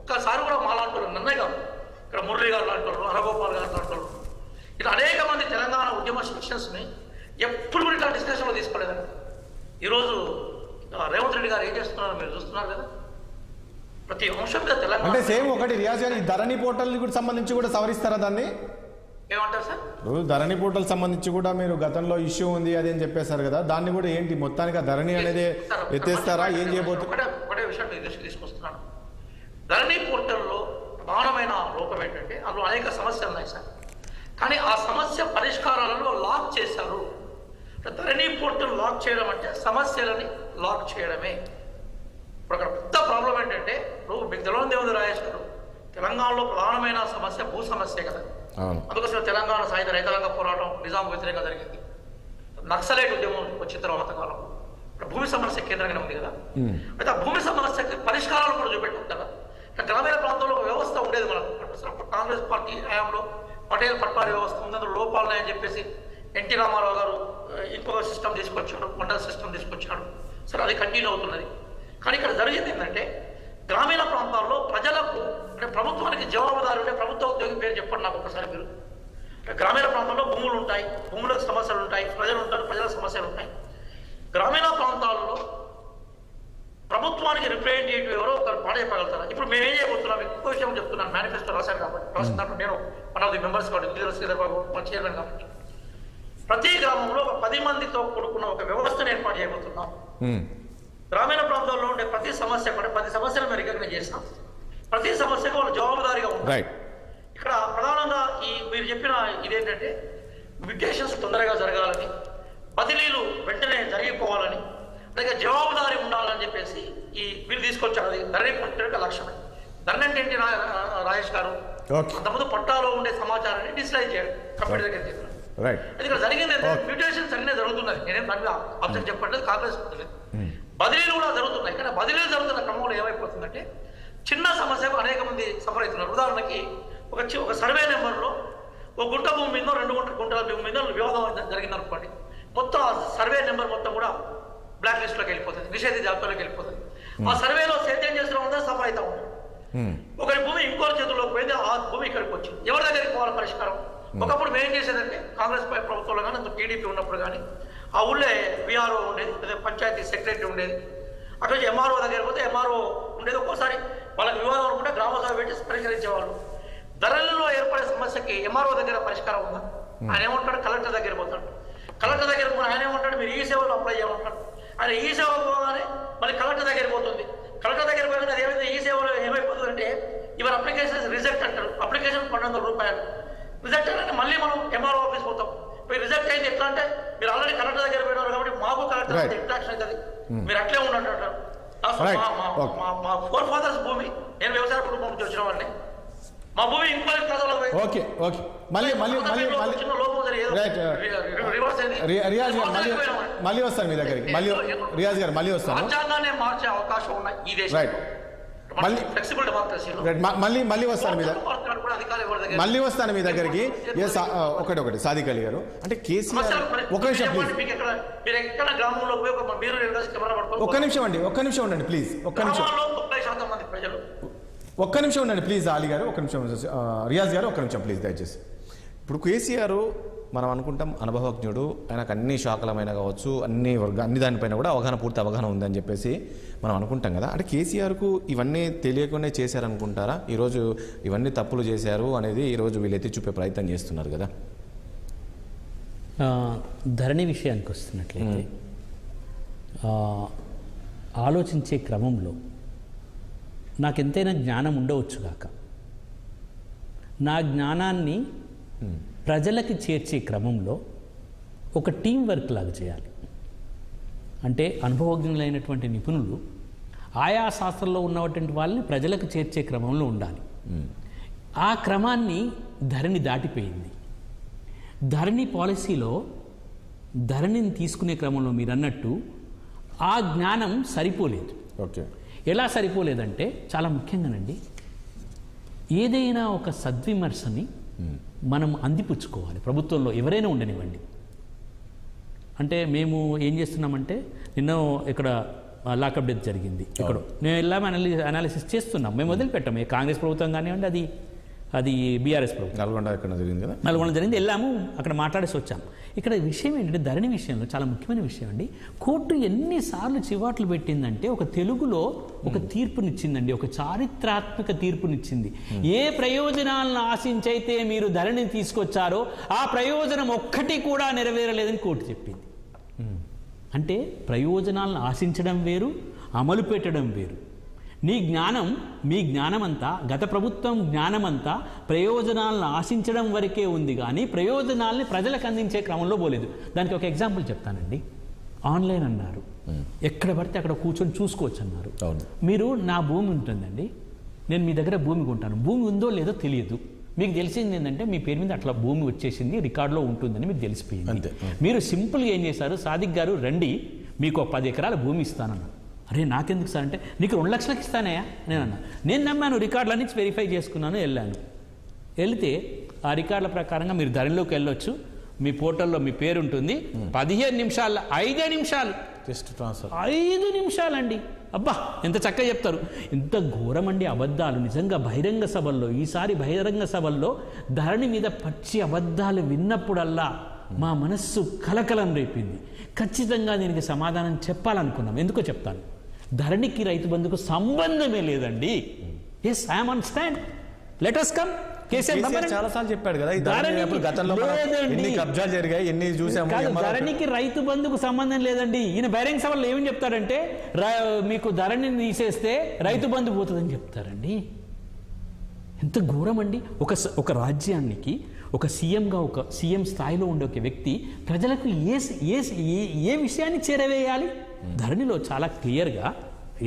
ఒక్కసారి కూడా మాలాంటి నన్నే కాదు, ఇక్కడ మురళి గారు లాంటి వాళ్ళు, హరగోపాల్ గారు లాంటి వాళ్ళు, ఇట్లా అనేక మంది తెలంగాణ ఉద్యమ సెక్షన్స్ని ఎప్పుడు కూడా ఇట్లా డిస్కషన్లో తీసుకోలేదండి. ఈరోజు రేవంత్ రెడ్డి గారు ఏం చేస్తున్నారో మీరు చూస్తున్నారు కదా, ప్రతి అంశం మీద తెలంగాణ అంటే సేమ్ ఒకటి రియాజ్ గారు, ఈ ధరణి పోర్టల్ సంబంధించి కూడా సవరిస్తారా దాన్ని? ఏమంటారు సార్? ధరణి పోర్టల్ సంబంధించి కూడా మీరు గతంలో ఇష్యూ ఉంది అది అని చెప్పేశారు కదా, దాన్ని కూడా ఏంటి మొత్తానికి ధరణి అనేది ఎత్తేస్తారా, ఏం చేయబోతున్నారు? ఒకటే విషయం దృష్టికి తీసుకొస్తున్నాను. ధరణి పోర్టల్లో ప్రధానమైన లోపం ఏంటంటే అందులో అనేక సమస్యలు ఉన్నాయి సార్, కానీ ఆ సమస్య పరిష్కారాలను లాక్ చేశారు. ధరణి పోర్టల్ లాక్ చేయడం అంటే సమస్యలని లాక్ చేయడమే. ఇప్పుడు అక్కడ పెద్ద ప్రాబ్లం ఏంటంటే మీకు తెలంగాణ రాయేష్ గారు, తెలంగాణలో ప్రధానమైన సమస్య భూ సమస్య కదా. అందుకోసం తెలంగాణ సాయుధ రైతాంగ పోరాటం నిజాం వ్యతిరేకంగా జరిగింది. నక్సలైట్ ఉద్యమం వచ్చిన తర్వాత కాలం భూమి సమస్య కేంద్రంగానే ఉంది కదా. అయితే ఆ భూమి సమస్యకి పరిష్కారాలు కూడా చూపెట్టాం కదా. గ్రామీణ ప్రాంతంలో వ్యవస్థ ఉండేది మనకు కాంగ్రెస్ పార్టీ హయాంలో పటేల్ పట్వారీ వ్యవస్థ ఉంది, అందులో లోపాలని చెప్పేసి ఎన్టీ రామారావు గారు ఇంకొక సిస్టమ్ తీసుకొచ్చాడు, మండల సిస్టమ్ తీసుకొచ్చాడు. సరే అది కంటిన్యూ అవుతున్నది. కానీ ఇక్కడ జరిగింది ఏంటంటే గ్రామీణ ప్రాంతాల్లో ప్రజలకు అంటే ప్రభుత్వానికి జవాబుదారు ఉండే ప్రభుత్వ ఉద్యోగి పేరు చెప్పండి నాకు ఒకసారి మీరు. గ్రామీణ ప్రాంతాల్లో భూములు ఉంటాయి, భూములకు సమస్యలు ఉంటాయి, ప్రజలు ఉంటారు, ప్రజల సమస్యలు ఉంటాయి. గ్రామీణ ప్రాంతాల్లో ప్రభుత్వానికి రిప్రజెంటేటివ్ ఎవరో ఒకరు పాట చెప్పగలుగుతారా? ఇప్పుడు మేము ఏం చేయబోతున్నాం, ఎక్కువ విషయం చెప్తున్నాను, మేనిఫెస్టో రాశాను కాబట్టి, రాసిన దాంట్లో నేను వన్ ఆఫ్ ది మెంబర్స్ కాబట్టి, శ్రీధర్ బాబు మన చైర్మన్ కాబట్టి, ప్రతి గ్రామంలో ఒక 10 మందితో కూడుకున్న ఒక వ్యవస్థను ఏర్పాటు చేయబోతున్నాం. గ్రామీణ ప్రాంతాల్లో ఉండే ప్రతి సమస్య కూడా 10 సమస్యలు మేము రికగ్నైజ్ చేస్తాం. ప్రతి సమస్యకు వాళ్ళు జవాబుదారీగా ఉంటారు. ఇక్కడ ప్రధానంగా మీరు చెప్పిన ఇదేంటంటే మ్యుటేషన్స్ తొందరగా జరగాలని, బదిలీలు వెంటనే జరిగిపోవాలని, అలాగే జవాబుదారీ ఉండాలని చెప్పేసి మీరు తీసుకొచ్చారు. అది ధరణి పొట్టక లక్ష్యమే. ధరణి అంటే ఏంటి రాజేష్ గారు? అంతకుముందు పట్టాలో ఉండే సమాచారాన్ని డిజిటలైజ్ చేయడం, కంప్యూటర్ దగ్గర చేస్తారు. ఇక్కడ జరిగింది మ్యూటేషన్స్ అన్నీ జరుగుతున్నది. నేనేం దాని ఆబ్జెక్ట్ చెప్పట్లేదు, కాంగ్రెస్ బదిలీలు కూడా జరుగుతున్నాయి. కానీ బదిలీలు జరుగుతున్న క్రమంలో ఏమైపోతుందంటే చిన్న సమస్యకు అనేక మంది సఫర్ అవుతున్నారు. ఉదాహరణకి ఒక సర్వే నెంబర్లో ఒక గుంట భూమి మీద 2 గుంటల భూమి మీద వివాదం జరిగిందనుకోండి, మొత్తం ఆ సర్వే నెంబర్ మొత్తం కూడా బ్లాక్ లిస్ట్లోకి వెళ్ళిపోతుంది, నిషేధ జాబితాలోకి వెళ్ళిపోతుంది. ఆ సర్వేలో సేద్యం చేసిన ఉందా సఫర్ అవుతా ఉంటాం. ఒకరి భూమి ఇంకోరి చేతుల్లోకి పోయింది, ఆ భూమి ఇక్కడికి వచ్చింది. ఎవరి దగ్గరికి పోవాలి పరిష్కారం? ఒకప్పుడు మేము చేసేదంటే కాంగ్రెస్ ప్రభుత్వంలో కానీ టీడీపీ ఉన్నప్పుడు కానీ ఆ ఊళ్ళో విఆర్ఓ ఉండేది, అదే పంచాయతీ సెక్రటరీ ఉండేది. అక్కడ నుంచి ఎంఆర్ఓ దగ్గర పోతే ఎంఆర్ఓ ఉండేది. ఒక్కోసారి వాళ్ళకి వివాదం అనుకుంటే గ్రామ సభ పెట్టి పరిష్కరించేవాళ్ళు. ధరలలో ఏర్పడే సమస్యకి ఎంఆర్ఓ దగ్గర పరిష్కారం ఉందా? ఆయన ఏమంటాడు? కలెక్టర్ దగ్గర పోతాడు. కలెక్టర్ దగ్గర పోయి ఆయన ఏమంటాడు? మీరు ఈ సేవలు అప్లై చేయమంటాడు. ఆయన ఈ సేవ పోగానే మళ్ళీ కలెక్టర్ దగ్గర పోతుంది. కలెక్టర్ దగ్గర పోగానే అది ఏమైతే ఈ సేవలో ఏమైపోతుందంటే ఇవర్ అప్లికేషన్ రిజెక్ట్ అంటారు. అప్లికేషన్ 1200 రూపాయలు రిజెక్ట్ అంటే మళ్ళీ మనం ఎంఆర్ఓ ఆఫీస్ పోతాం. మీరు రిజెక్ట్ అయింది ఎట్లా అంటే మీరు ఆల్రెడీ కలెక్టర్ దగ్గర పోయినారు కాబట్టి మాకు కలెక్టర్ ఇంట్రాక్షన్ అవుతుంది, మీరు అట్లే ఉండండి అంటారు. మా 4 ఫాదర్స్ భూమి, నేను వ్యవసాయ కుటుంబం నుంచి వచ్చిన వాళ్ళని, మా భూమి ఇంక్వైరీ మళ్ళీ వస్తాను మీ దగ్గరికి. రియాజ్ గారు మళ్ళీ వస్తాను. రాజ్యాంగాన్ని మార్చే అవకాశం ఉన్నాయి ఈ దేశంలో. ఫ్లెక్సిబుల్ డెమోక్రసీలో మళ్ళీ వస్తాను మీ దగ్గర, మళ్ళీ వస్తాను మీ దగ్గరికి. ఒకటి సాదిక్ అలీ గారు, అంటే కేసీఆర్ ఒక నిమిషం ప్లీజ్, ఒక్క నిమిషం అండి, ఒక్క నిమిషం ఉండండి ప్లీజ్, ఒక్క నిమిషం ఉండండి ప్లీజ్. అలీ గారు ఒక్క నిమిషం, రియాజ్ గారు ఒక్క నిమిషం ప్లీజ్ దయచేసి. ఇప్పుడు కేసీఆర్ మనం అనుకుంటాం అనుభవజ్ఞుడు, ఆయనకు అన్ని శాఖలమైన కావచ్చు, అన్ని దానిపైన కూడా పూర్తి అవగాహన ఉందని చెప్పేసి మనం అనుకుంటాం కదా. అంటే కేసీఆర్కు ఇవన్నీ తెలియకుండా చేశారనుకుంటారా? ఈరోజు ఇవన్నీ తప్పులు చేశారు అనేది ఈరోజు వీళ్ళు ఎత్తి చూపే ప్రయత్నం చేస్తున్నారు కదా. ధరణి విషయానికి వస్తున్నట్లయితే ఆలోచించే క్రమంలో నాకు ఎంతైనా జ్ఞానం ఉండవచ్చు కాక, నా జ్ఞానాన్ని ప్రజలకి చేర్చే క్రమంలో ఒక టీం వర్క్ లాగా చేయాలి. అంటే అనుభవజ్ఞులైనటువంటి నిపుణులు ఆయా శాస్త్రంలో ఉన్నటువంటి వాళ్ళని ప్రజలకు చేర్చే క్రమంలో ఉండాలి. ఆ క్రమాన్ని ధరణి దాటిపోయింది. ధరణి పాలసీలో ధరణిని తీసుకునే క్రమంలో మీరు అన్నట్టు ఆ జ్ఞానం సరిపోలేదు. ఎలా సరిపోలేదంటే చాలా ముఖ్యంగానండి, ఏదైనా ఒక సద్విమర్శని మనం అందిపుచ్చుకోవాలి. ప్రభుత్వంలో ఎవరైనా ఉండనివ్వండి, అంటే మేము ఏం చేస్తున్నామంటే నిన్న ఇక్కడ లాకప్ డెత్ జరిగింది. ఇక్కడ మేము వెళ్ళాము అనాలిసిస్ చేస్తున్నాం. మేము వదిలిపెట్టాము. కాంగ్రెస్ ప్రభుత్వం కానివ్వండి, అది బీఆర్ఎస్ ప్రభుత్వం. నల్గొండ ఇక్కడ జరిగింది కదా, నల్గొండ జరిగింది. వెళ్ళాము, అక్కడ మాట్లాడేసి వచ్చాము. ఇక్కడ విషయం ఏంటంటే ధరణి విషయంలో చాలా ముఖ్యమైన విషయం అండి. కోర్టు ఎన్నిసార్లు చివాట్లు పెట్టిందంటే ఒక తెలుగులో ఒక తీర్పునిచ్చిందండి, ఒక చారిత్రాత్మక తీర్పునిచ్చింది. ఏ ప్రయోజనాలను ఆశించైతే మీరు ధరణిని తీసుకొచ్చారో ఆ ప్రయోజనం ఒక్కటి కూడా నెరవేరలేదని కోర్టు చెప్పింది. అంటే ప్రయోజనాలను ఆశించడం వేరు, అమలు పెట్టడం వేరు. మీ జ్ఞానమంతా, గత ప్రభుత్వం జ్ఞానమంతా ప్రయోజనాలను ఆశించడం వరకే ఉంది, కానీ ప్రయోజనాల్ని ప్రజలకు అందించే క్రమంలో పోలేదు. దానికి ఒక ఎగ్జాంపుల్ చెప్తానండి. ఆన్లైన్ అన్నారు, ఎక్కడ పడితే అక్కడ కూర్చొని చూసుకోవచ్చు అన్నారు. మీరు నా భూమి ఉంటుందండి, నేను మీ దగ్గర భూమి కొంటాను, భూమి ఉందో లేదో తెలియదు. మీకు తెలిసింది ఏంటంటే మీ పేరు మీద అట్లా భూమి వచ్చేసింది, రికార్డులో ఉంటుందని మీకు తెలిసిపోయింది. మీరు సింపుల్గా ఏం చేశారు, సాదిక్ గారు రండి మీకు 10 ఎకరాల భూమి ఇస్తానన్నా. అరే నాకెందుకు సార్ అంటే, నీకు 2 లక్షలకు ఇస్తానయా నేనన్నా. నేను నమ్మాను, రికార్డులన్నీ వెరిఫై చేసుకున్నాను, వెళ్ళాను. వెళితే ఆ రికార్డుల ప్రకారంగా మీరు ధరలోకి వెళ్ళొచ్చు, మీ పోర్టల్లో మీ పేరు ఉంటుంది. 15 నిమిషాల్లో 5 నిమిషాలు జస్ట్ ట్రాన్స్ఫర్, 5 నిమిషాలండి. అబ్బా ఎంత చక్కగా చెప్తారు. ఎంత ఘోరమండి అబద్ధాలు. నిజంగా బహిరంగ సభల్లో, ఈసారి బహిరంగ సభల్లో ధరణి మీద పచ్చి అబద్ధాలు విన్నప్పుడల్లా మా మనస్సు కలకలం రేపింది. ఖచ్చితంగా దీనికి సమాధానం చెప్పాలనుకున్నాం. ఎందుకో చెప్తాను. ధరణికి రైతు బంధుకు సంబంధమే లేదండి. Yes, I'm on stand, let us come. చాలా సార్లు చెప్పాడు కదా, గతంలో ఎన్ని కబ్జాలు జరిగాయి, ఎన్ని చూసాము. ధరణికి రైతు బంధుకు సంబంధం లేదండి. ఈయన బహిరంగ సభలో ఏమని చెప్తాడంటే, మీకు ధరణిని తీసేస్తే రైతు బంధు పోతుందని చెప్తారండి. ఎంత ఘోరం అండి. ఒక రాజ్యానికి ఒక సీఎంగా, ఒక సీఎం స్థాయిలో ఉండే ఒక వ్యక్తి ప్రజలకు ఏ విషయాన్ని చేరవేయాలి? ధరణిలో చాలా క్లియర్గా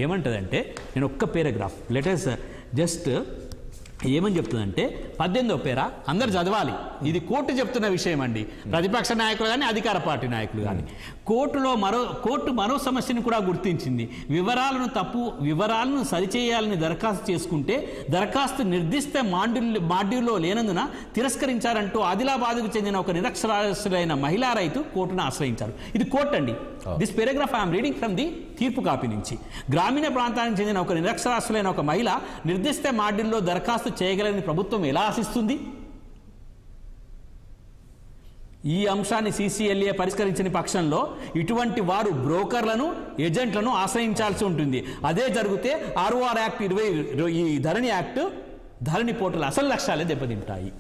ఏమంటుందంటే, నేను ఒక్క పారాగ్రాఫ్ లెటర్స్ జస్ట్ ఏమని చెప్తుందంటే, 18వ పేరా అందరు చదవాలి. ఇది కోర్టు చెప్తున్న విషయం అండి. ప్రతిపక్ష నాయకులు కానీ అధికార పార్టీ నాయకులు కానీ. కోర్టు మరో సమస్యను కూడా గుర్తించింది. వివరాలను సరిచేయాలని దరఖాస్తు చేసుకుంటే దరఖాస్తు నిర్దిష్ట మాడ్యూల్లో లేనందున తిరస్కరించారంటూ ఆదిలాబాద్కు చెందిన ఒక నిరక్షరాస్యులైన మహిళా రైతు కోర్టును ఆశ్రయించారు. ఇది కోర్టు అండి. This paragraph I'm reading from the తీర్పు కాపీ నుంచి. గ్రామీణ ప్రాంతానికి చెందిన ఒక నిరక్షరాస్యులైన ఒక మహిళ నిర్దిష్ట మాడ్యూల్లో దరఖాస్తు చేయగలని ప్రభుత్వం ఎలా ఆశిస్తుంది? ఈ అంశాన్ని CCLA పరిష్కరించిన పక్షంలో ఇటువంటి వారు బ్రోకర్లను, ఏజెంట్లను ఆశ్రయించాల్సి ఉంటుంది. అదే జరిగితే ROR యాక్ట్ 20 ఈ ధరణి యాక్ట్, ధరణి పోర్టల్ అసలు లక్ష్యాలే దెబ్బతింటాయి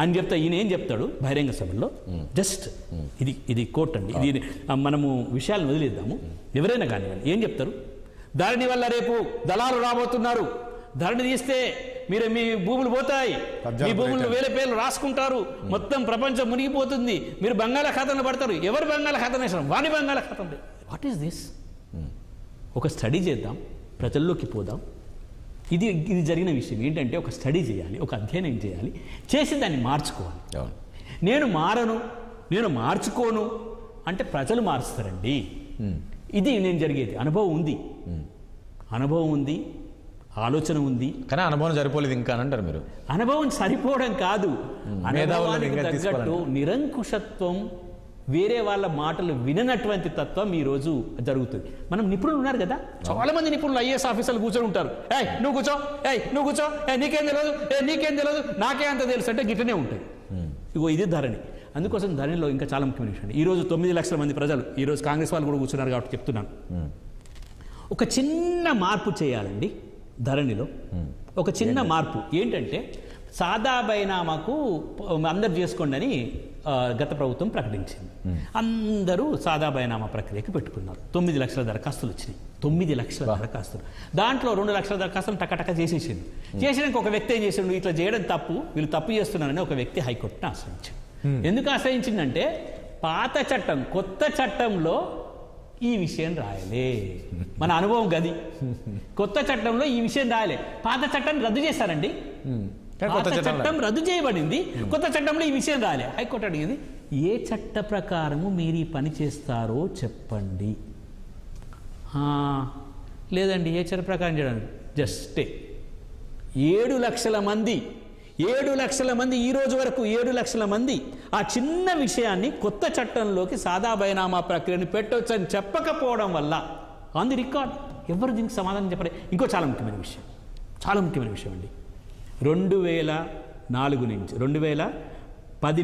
అని చెప్తా. ఈయన ఏం చెప్తాడు బహిరంగ సభల్లో? జస్ట్ ఇది కోర్టు అండి. ఇది మనము విషయాలను వదిలేద్దాము. ఎవరైనా కానివ్వండి ఏం చెప్తారు? ధరణి వల్ల రేపు దళాలు రాబోతున్నారు, ధరణి తీస్తే మీ భూములు పోతాయి, మీ భూములు వేల పేర్లు రాసుకుంటారు, మొత్తం ప్రపంచం మునిగిపోతుంది, మీరు బంగాళాఖాతంలో పడతారు. ఎవరు బంగాళాఖాతం వేసారు? వాణి బంగాళాఖాతం. What is this? ఒక స్టడీ చేద్దాం, ప్రజల్లోకి పోదాం. ఇది జరిగిన విషయం ఏంటంటే, ఒక స్టడీ చేయాలి, ఒక అధ్యయనం చేయాలి, చేసి దాన్ని మార్చుకోవాలి. నేను మారను, నేను మార్చుకోను అంటే ప్రజలు మారుస్తారండి. ఇది నేను జరిగేది. అనుభవం ఉంది, ఆలోచన ఉంది, కానీ అనుభవం సరిపోలేదు ఇంకా అంటారు మీరు. అనుభవం సరిపోవడం కాదు, అనుభవానికి తగ్గట్టు నిరంకుశత్వం, వేరే వాళ్ళ మాటలు విననటువంటి తత్వం ఈరోజు జరుగుతుంది. మనం నిపుణులు ఉన్నారు కదా, చాలా మంది నిపుణులు IAS ఆఫీసర్లు కూర్చొని ఉంటారు. నువ్వు కూర్చో, నీకేం తెలియదు, నాకే అంత తెలుసు అంటే గిట్టనే ఉంటుంది. ఇగో ఇది ధరణి. అందుకోసం ధరణిలో ఇంకా చాలా ముఖ్యమైన విషయం. ఈరోజు 9 లక్షల మంది ప్రజలు, ఈరోజు కాంగ్రెస్ వాళ్ళు కూడా కూర్చున్నారు కాబట్టి చెప్తున్నాను, ఒక చిన్న మార్పు చేయాలండి ధరణిలో. ఒక చిన్న మార్పు ఏంటంటే, సాదా బైనామాకు అందరు చేసుకోండి అని గత ప్రభుత్వం ప్రకటించింది. అందరూ సాదా బైనామా ప్రక్రియకి పెట్టుకున్నారు. 9 లక్షల దరఖాస్తులు వచ్చినాయి. 9 లక్షల దరఖాస్తులు. దాంట్లో 2 లక్షల దరఖాస్తులు టకటక చేసేసింది. చేసినాక ఒక వ్యక్తి ఏం చేసిండు, ఇట్లా చేయడం తప్పు, వీళ్ళు తప్పు చేస్తున్నారని ఒక వ్యక్తి హైకోర్టును ఆశ్రయించాడు. ఎందుకు ఆశ్రయించిందంటే, పాత చట్టం కొత్త చట్టంలో ఈ విషయం రాయలే. మన అనుభవం గది. కొత్త చట్టంలో ఈ విషయం రాయలే, పాత చట్టాన్ని రద్దు చేశారండి. చట్టం రద్దు చేయబడింది, కొత్త చట్టంలో ఈ విషయం రాలే. హైకోర్టు అడిగింది, ఏ చట్ట ప్రకారము మీరు ఈ పని చేస్తారో చెప్పండి. లేదండి ఏ చట్ట ప్రకారం చేయడానికి, జస్ట్ 7 లక్షల మంది 7 లక్షల మంది ఈ రోజు వరకు 7 లక్షల మంది ఆ చిన్న విషయాన్ని కొత్త చట్టంలోకి సాదా బైనామా ప్రక్రియను పెట్టొచ్చని చెప్పకపోవడం వల్ల ఆన్ ది రికార్డ్ ఎవరు దీనికి సమాధానం చెప్పలేదు. ఇంకో చాలా ముఖ్యమైన విషయం అండి, 2004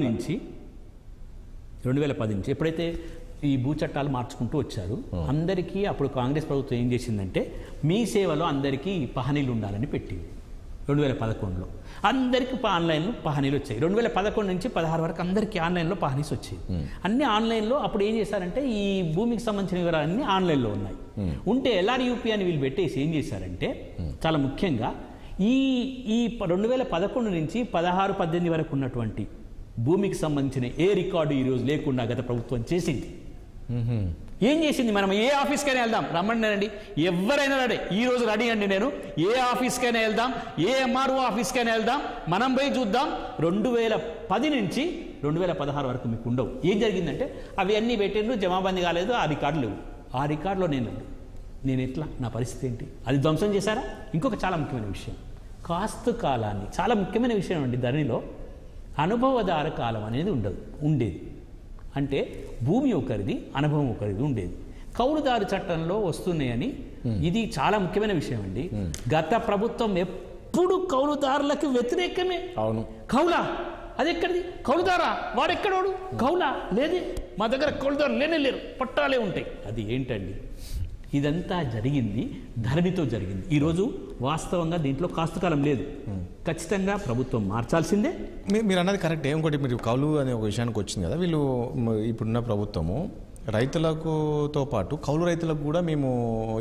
నుంచి 2010 నుంచి ఎప్పుడైతే ఈ భూ చట్టాలు మార్చుకుంటూ వచ్చారు, అందరికీ అప్పుడు కాంగ్రెస్ ప్రభుత్వం ఏం చేసిందంటే మీ సేవలో అందరికీ పహనీలు ఉండాలని పెట్టింది. 2011లో అందరికీ ఆన్లైన్లో పహనీలు వచ్చాయి. 2011 నుంచి 16 వరకు అందరికీ ఆన్లైన్లో పహనీస్ వచ్చాయి. అన్ని ఆన్లైన్లో అప్పుడు ఏం చేశారంటే ఈ భూమికి సంబంధించిన వివరాలన్నీ ఆన్లైన్లో ఉన్నాయి. ఉంటే LRUP అని వీళ్ళు పెట్టేసి ఏం చేశారంటే చాలా ముఖ్యంగా ఈ 2011 నుంచి 16-18 వరకు ఉన్నటువంటి భూమికి సంబంధించిన ఏ రికార్డు ఈరోజు లేకుండా గత ప్రభుత్వం చేసింది. ఏం చేసింది? మనం ఏ ఆఫీస్కైనా వెళ్దాం, రమ్మండి, ఎవరైనా రెడీ, ఈ రోజు రెడీ అండి, నేను ఏ ఆఫీస్కైనా వెళ్దాం, ఏ MRO ఆఫీస్కైనా వెళ్దాం, మనం పోయి చూద్దాం. 2010 నుంచి 2016 వరకు మీకు ఉండవు. ఏం జరిగిందంటే అవి అన్నీ పెట్టిండ్రు, జమాబందీ కాలేదు, ఆ రికార్డు లేవు. ఆ రికార్డులో నేను ఎట్లా, నా పరిస్థితి ఏంటి? అది ధ్వంసం చేశారా? ఇంకొక చాలా ముఖ్యమైన విషయం, కాస్తు కాలాన్ని, చాలా ముఖ్యమైన విషయం అండి, ధరణిలో అనుభవదార కాలం అనేది ఉండేది. అంటే భూమి ఒకరిది, అనుభవం ఒకరిది ఉండేది. కౌలుదారు చట్టంలో వస్తున్నాయని, ఇది చాలా ముఖ్యమైన విషయం అండి. గత ప్రభుత్వం ఎప్పుడు కౌలుదారులకు వ్యతిరేకమే. అవును, కౌలా అది ఎక్కడిది? కౌలుదారా వాడెక్కడోడు? కౌలా లేదే, మా దగ్గర కౌలుదారు లేరు, పట్టాలే ఉంటాయి. అది ఏంటండి? ఇదంతా జరిగింది ధరణితో జరిగింది. ఈరోజు వాస్తవంగా దీంట్లో కాస్తకాలం లేదు, ఖచ్చితంగా ప్రభుత్వం మార్చాల్సిందే. మీరు అన్నది కరెక్ట్. ఇంకోటి మీరు కౌలు అనే ఒక విషయానికి వచ్చింది కదా, వీళ్ళు ఇప్పుడున్న ప్రభుత్వము రైతులకుతో పాటు కౌలు రైతులకు కూడా మేము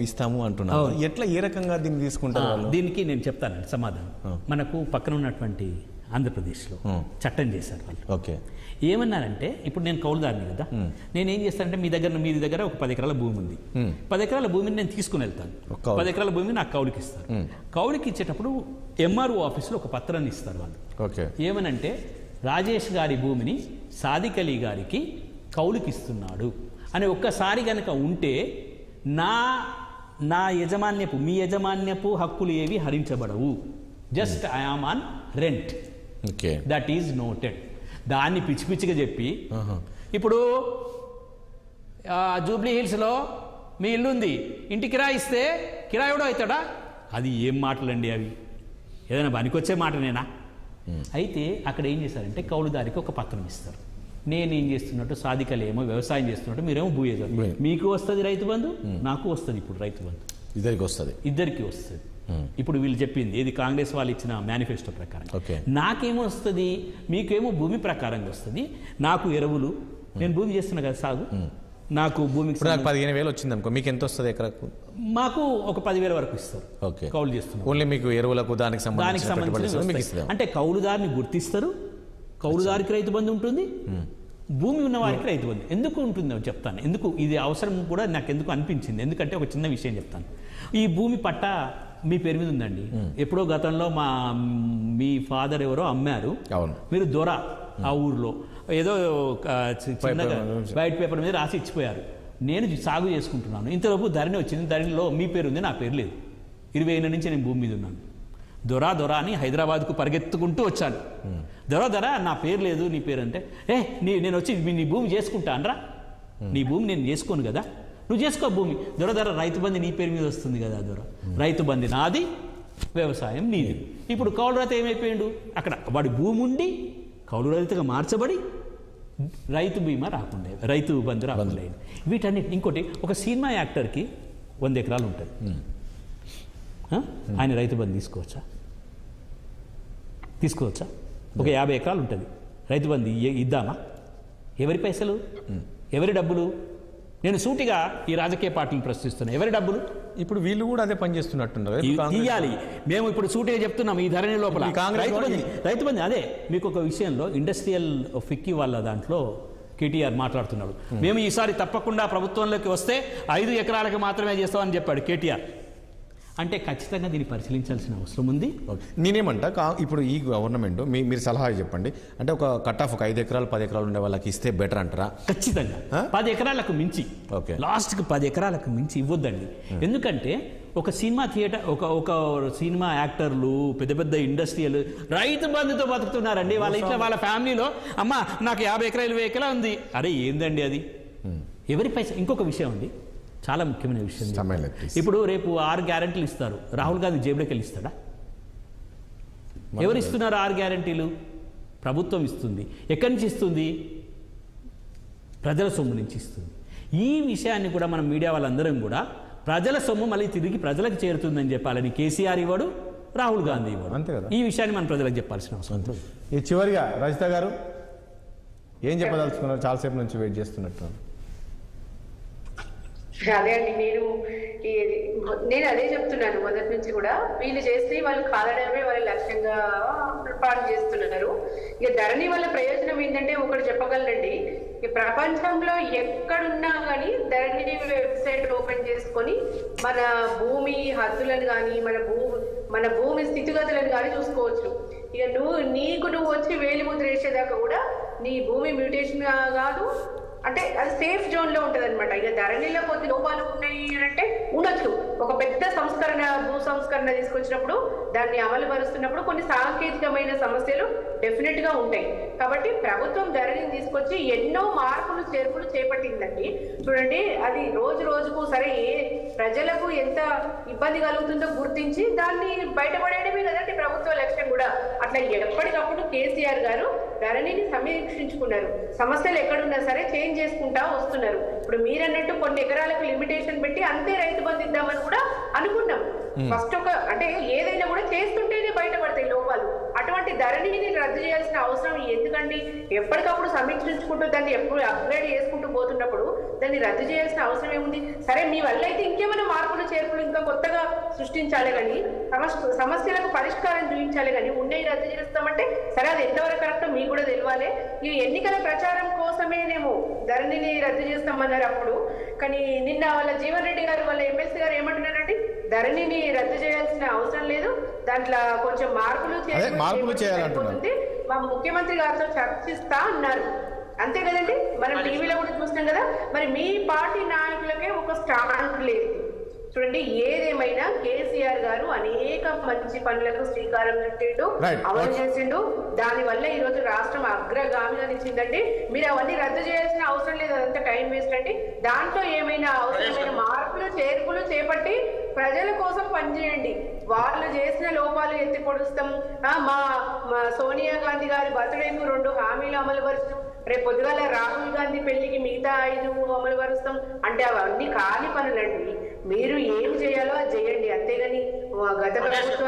ఇస్తాము అంటున్నారు. ఎట్లా, ఏ రకంగా దీన్ని తీసుకుంటారు? దీనికి నేను చెప్తానండి సమాధానం. మనకు పక్కన ఉన్నటువంటి ఆంధ్రప్రదేశ్లో చట్టం చేశారు వాళ్ళు. ఓకే, ఏమన్నారంటే ఇప్పుడు నేను కౌలుదారిని కదా, నేనేం చేస్తానంటే మీ దగ్గర ఒక 10 ఎకరాల భూమి ఉంది, 10 ఎకరాల భూమిని నేను తీసుకుని వెళ్తాను, 10 ఎకరాల భూమిని నాకు కౌలుకి ఇస్తారు. కౌలుకి ఇచ్చేటప్పుడు MRO ఆఫీస్లో ఒక పత్రాన్ని ఇస్తారు వాళ్ళు. ఓకే, ఏమనంటే రాజేష్ గారి భూమిని సాదిక్ అలీ గారికి కౌలుకి ఇస్తున్నాడు అని ఒక్కసారి కనుక ఉంటే నా యజమాన్యపు, మీ యజమాన్యపు హక్కులు ఏవి హరించబడవు. Just I am on rent, that is noted. దాన్ని పిచ్చిగా చెప్పి ఇప్పుడు జూబ్లీ హిల్స్లో మీ ఇల్లు ఉంది, ఇంటి కిరాయి ఇస్తే కిరాయి కూడా అవుతాడా? అది ఏం మాటలండి అవి? ఏదైనా పనికొచ్చే మాటనేనా? అయితే అక్కడ ఏం చేశారంటే కౌలుదారికి ఒక పత్రం ఇస్తారు. నేనేం చేస్తున్నట్టు, సాధికలు ఏమో వ్యవసాయం చేస్తున్నట్టు, మీరేమో భూ యజమాని, మీకు వస్తుంది రైతు బంధు, నాకు వస్తుంది ఇప్పుడు రైతు బంధు, ఇద్దరికి వస్తుంది. ఇప్పుడు వీళ్ళు చెప్పింది ఏది, కాంగ్రెస్ వాళ్ళు ఇచ్చిన మేనిఫెస్టో ప్రకారం. నాకేమో వస్తుంది, మీకేమో భూమి ప్రకారంగా వస్తుంది. నాకు ఎరువులు, నేను భూమి చేస్తున్నా కదా సాగు, నాకు భూమికి 15,000 వచ్చింది అనుకో, మీకు ఎంత వస్తుంది ఎకరకు? మాకు ఒక 10,000 వరకు ఇస్తారు. కౌలు చేస్తున్నాం, ఓన్లీ మీకు ఎరువులకు దానికి సంబంధించి. అంటే కౌలుదారిని గుర్తిస్తారు, కౌలుదారికి రైతు బంధు ఉంటుంది, భూమి ఉన్న వారికి రైతు బంధు. ఎందుకు ఉంటుందో చెప్తాను, ఎందుకు ఇది అవసరం కూడా నాకు ఎందుకు అనిపించింది. ఎందుకంటే ఒక చిన్న విషయం చెప్తాను. ఈ భూమి పట్టా మీ పేరు మీద ఉందండి, ఎప్పుడో గతంలో మీ ఫాదర్ ఎవరో అమ్మారు, మీరు దొర ఆ ఊర్లో ఏదో చిన్నగా వైట్ పేపర్ మీద రాసి ఇచ్చిపోయారు, నేను సాగు చేసుకుంటున్నాను, ఇంతలోపు ధరణి వచ్చింది, ధరణిలో మీ పేరు ఉంది, నా పేరు లేదు, 20 ఏళ్ళ నుంచి నేను భూమి మీద ఉన్నాను. దొర అని హైదరాబాద్కు పరిగెత్తుకుంటూ వచ్చాను. దొర నా పేరు లేదు, నీ పేరు అంటే, నేను వచ్చి నీ భూమి చేసుకుంటా అనరా? నీ భూమి నేను చేసుకోను కదా, నువ్వు చేసుకో భూమి. దొర రైతు బంధు నీ పేరు మీద వస్తుంది కదా, రైతు బంధు నాది, వ్యవసాయం నీది. ఇప్పుడు కౌలు రైతు ఏమైపోయాడు, అక్కడ వాడి భూమి ఉండి కౌలు రైతుగా మార్చబడి రైతు బీమా రాకుండా, రైతు బంధు రాకుండా. వీటన్నిటి ఇంకోటి, ఒక సినిమా యాక్టర్కి 100 ఎకరాలు ఉంటుంది, ఆయన రైతు బంధు తీసుకోవచ్చా? ఒక 50 ఎకరాలు ఉంటుంది, రైతు బంధు ఇద్దామా? ఎవరి పైసలు, ఎవరి డబ్బులు? నేను సూటిగా ఈ రాజకీయ పార్టీని ప్రశ్నిస్తున్నా, ఎవరి డబ్బులు? ఇప్పుడు వీళ్ళు కూడా అదే పని చేస్తున్నట్టున్నారు, తీయాలి. మేము ఇప్పుడు సూటిగా చెప్తున్నాం, ఈ ధరణి లోపల రైతు బంధు. అదే మీకు ఒక విషయంలో ఇండస్ట్రియల్ ఫిక్కీ వాళ్ళ దాంట్లో కేటీఆర్ మాట్లాడుతున్నాడు, మేము ఈసారి తప్పకుండా ప్రభుత్వంలోకి వస్తే 5 ఎకరాలకు మాత్రమే చేస్తామని చెప్పాడు కేటీఆర్. అంటే ఖచ్చితంగా దీన్ని పరిశీలించాల్సిన అవసరం ఉంది. నేనేమంటా, ఇప్పుడు ఈ గవర్నమెంట్ మీరు సలహా చెప్పండి, అంటే ఒక కట్ ఆఫ్ ఒక 5 ఎకరాలు 10 ఎకరాలు ఉండే వాళ్ళకి ఇస్తే బెటర్ అంటారా? ఖచ్చితంగా 10 ఎకరాలకు మించి, లాస్ట్కి 10 ఎకరాలకు మించి ఇవ్వద్దండి. ఎందుకంటే ఒక సినిమా థియేటర్ ఒక సినిమా యాక్టర్లు పెద్ద పెద్ద ఇండస్ట్రియల్ రైతు బంధుతో బతుకుతున్నారండి. వాళ్ళ ఇంట్లో వాళ్ళ ఫ్యామిలీలో అమ్మ నాకు 50 ఎకరాలు 20 ఎకరాలు ఉంది. అరే ఏందండి అది? ఎవరి పైసా? ఇంకొక విషయం అండి, చాలా ముఖ్యమైన విషయం. ఇప్పుడు రేపు 6 గ్యారెంటీలు ఇస్తారు. రాహుల్ గాంధీ జేబులోకి వెళ్ళి ఇస్తాడా? ఎవరు ఇస్తున్నారు 6 గ్యారెంటీలు? ప్రభుత్వం ఇస్తుంది. ఎక్కడి నుంచి ఇస్తుంది? ప్రజల సొమ్ము నుంచి ఇస్తుంది. ఈ విషయాన్ని కూడా మనం మీడియా వాళ్ళందరం కూడా ప్రజల సొమ్ము మళ్ళీ తిరిగి ప్రజలకు చేరుతుందని చెప్పాలని కేసీఆర్ ఇవ్వడు, రాహుల్ గాంధీ ఇవ్వడు. అంతే కదా. ఈ విషయాన్ని మనం ప్రజలకు చెప్పాల్సిన అవసరం. ఈ చివరిగా రజిత గారు ఏం చెప్పదలుచుకున్నారు? చాలాసేపు నుంచి వెయిట్ చేస్తున్నట్టు. అదే అండి, నేను అదే చెప్తున్నాను మొదటి నుంచి కూడా. వీళ్ళు చేస్తే వాళ్ళు కాలడమే వాళ్ళ లక్ష్యంగా పాటు చేస్తున్నారు. ఇక ధరణి వల్ల ప్రయోజనం ఏంటంటే ఒకటి చెప్పగలనండి, ఈ ప్రపంచంలో ఎక్కడున్నా కానీ ధరణి వెబ్సైట్ ఓపెన్ చేసుకొని మన భూమి హద్దులను కానీ మన భూమి స్థితిగతులను కానీ చూసుకోవచ్చు. ఇక నువ్వు వచ్చి వేలిముద్ర వేసేదాకా కూడా నీ భూమి మ్యూటేషన్ కాదు, అంటే అది సేఫ్ జోన్ లో ఉంటది అనమాట. ఇక ధరణిలో కొద్ది లోపాలు ఉన్నాయి అంటే ఉండొచ్చు. ఒక పెద్ద భూ సంస్కరణ తీసుకొచ్చినప్పుడు దాన్ని అమలు పరుస్తున్నప్పుడు కొన్ని సాంకేతికమైన సమస్యలు డెఫినెట్ గా ఉంటాయి. కాబట్టి ప్రభుత్వం ధరణిని తీసుకొచ్చి ఎన్నో మార్పులు చేర్పులు చేపట్టిందండి. చూడండి, అది రోజు రోజుకు సరే ప్రజలకు ఎంత ఇబ్బంది కలుగుతుందో గుర్తించి దాన్ని బయటపడేయడమే కదండి ప్రభుత్వ లక్ష్యం కూడా. అట్లా ఎప్పటికప్పుడు కేసీఆర్ గారు ధరణిని సమీక్షించుకున్నారు. సమస్యలు ఎక్కడున్నా సరే చేంజ్ చేసుకుంటా వస్తున్నారు. ఇప్పుడు మీరన్నట్టు కొన్ని ఎకరాలకు లిమిటేషన్ పెట్టి అంతే రైతు బంధు ఇద్దామని కూడా అనుకున్నాం. ఫస్ట్ అంటే ఏదైనా కూడా చేస్తుంటేనే బయటపడతాయి లోపాలు. అటువంటి ధరణిని రద్దు చేయాల్సిన అవసరం ఎందుకండి? ఎప్పటికప్పుడు సమీక్షించుకుంటూ దాన్ని ఎప్పుడు అప్గ్రేడ్ చేసుకుంటూ పోతున్నప్పుడు దాన్ని రద్దు చేయాల్సిన అవసరం ఏముంది? సరే, మీ వల్ల అయితే ఇంకేమైనా మార్పులు చేర్పులు ఇంకా కొత్తగా సృష్టించాలి కానీ సమస్యలకు పరిష్కారం చూపించాలి కానీ ఉండేవి రద్దు చేస్తామంటే సరే, అది ఎంతవరకు కరెక్టో మీకు కూడా తెలియాలి. ఈ ఎన్నికల ప్రచారం కోసమేనేమో ధరణిని రద్దు చేస్తామన్నారు అప్పుడు. కానీ నిన్న వాళ్ళ జీవన్ రెడ్డి గారు వాళ్ళ ఎమ్మెల్సీ గారు ఏమంటున్నారండి, ధరణిని రద్దు చేయాల్సిన అవసరం లేదు, దాంట్లో కొంచెం మార్పులు చేయాలంటుంది, మా ముఖ్యమంత్రి గారితో చర్చిస్తా అన్నారు. అంతే కదండి, మనం టీవీలో కూడా చూస్తున్నాం కదా. మరి మీ పార్టీ నాయకులకే ఒక స్టాండ్ లేదు. చూడండి, ఏదేమైనా కేసీఆర్ గారు అనేక మంచి పనులకు శ్రీకారం చుట్టిండు, అమలు చేసిండు. దాని వల్ల ఈ రోజు రాష్ట్రం అగ్రగామిగా నిలిచిందండి. మీరు అవన్నీ రద్దు చేయాల్సిన అవసరం లేదు, అదంతా టైం వేస్ట్ అండి. దాంట్లో ఏమైనా అవసరమైన మార్పులు చేర్పులు చేపట్టి ప్రజల కోసం పనిచేయండి. వాళ్ళు చేసిన లోపాలు ఎత్తి పొడుస్తాం. మా సోనియా గాంధీ గారి బర్త్డేకు 2 హామీలు అమలు పరుస్తాం, రేపు పొద్దుగాల రాహుల్ గాంధీ పెళ్లికి మిగతా 5 అమలు పరుస్తాం అంటే అవన్నీ కాని పనులండి. మీరు ఏం చేయాలో అది చేయండి, అంతేగాని గత ప్రభుత్వం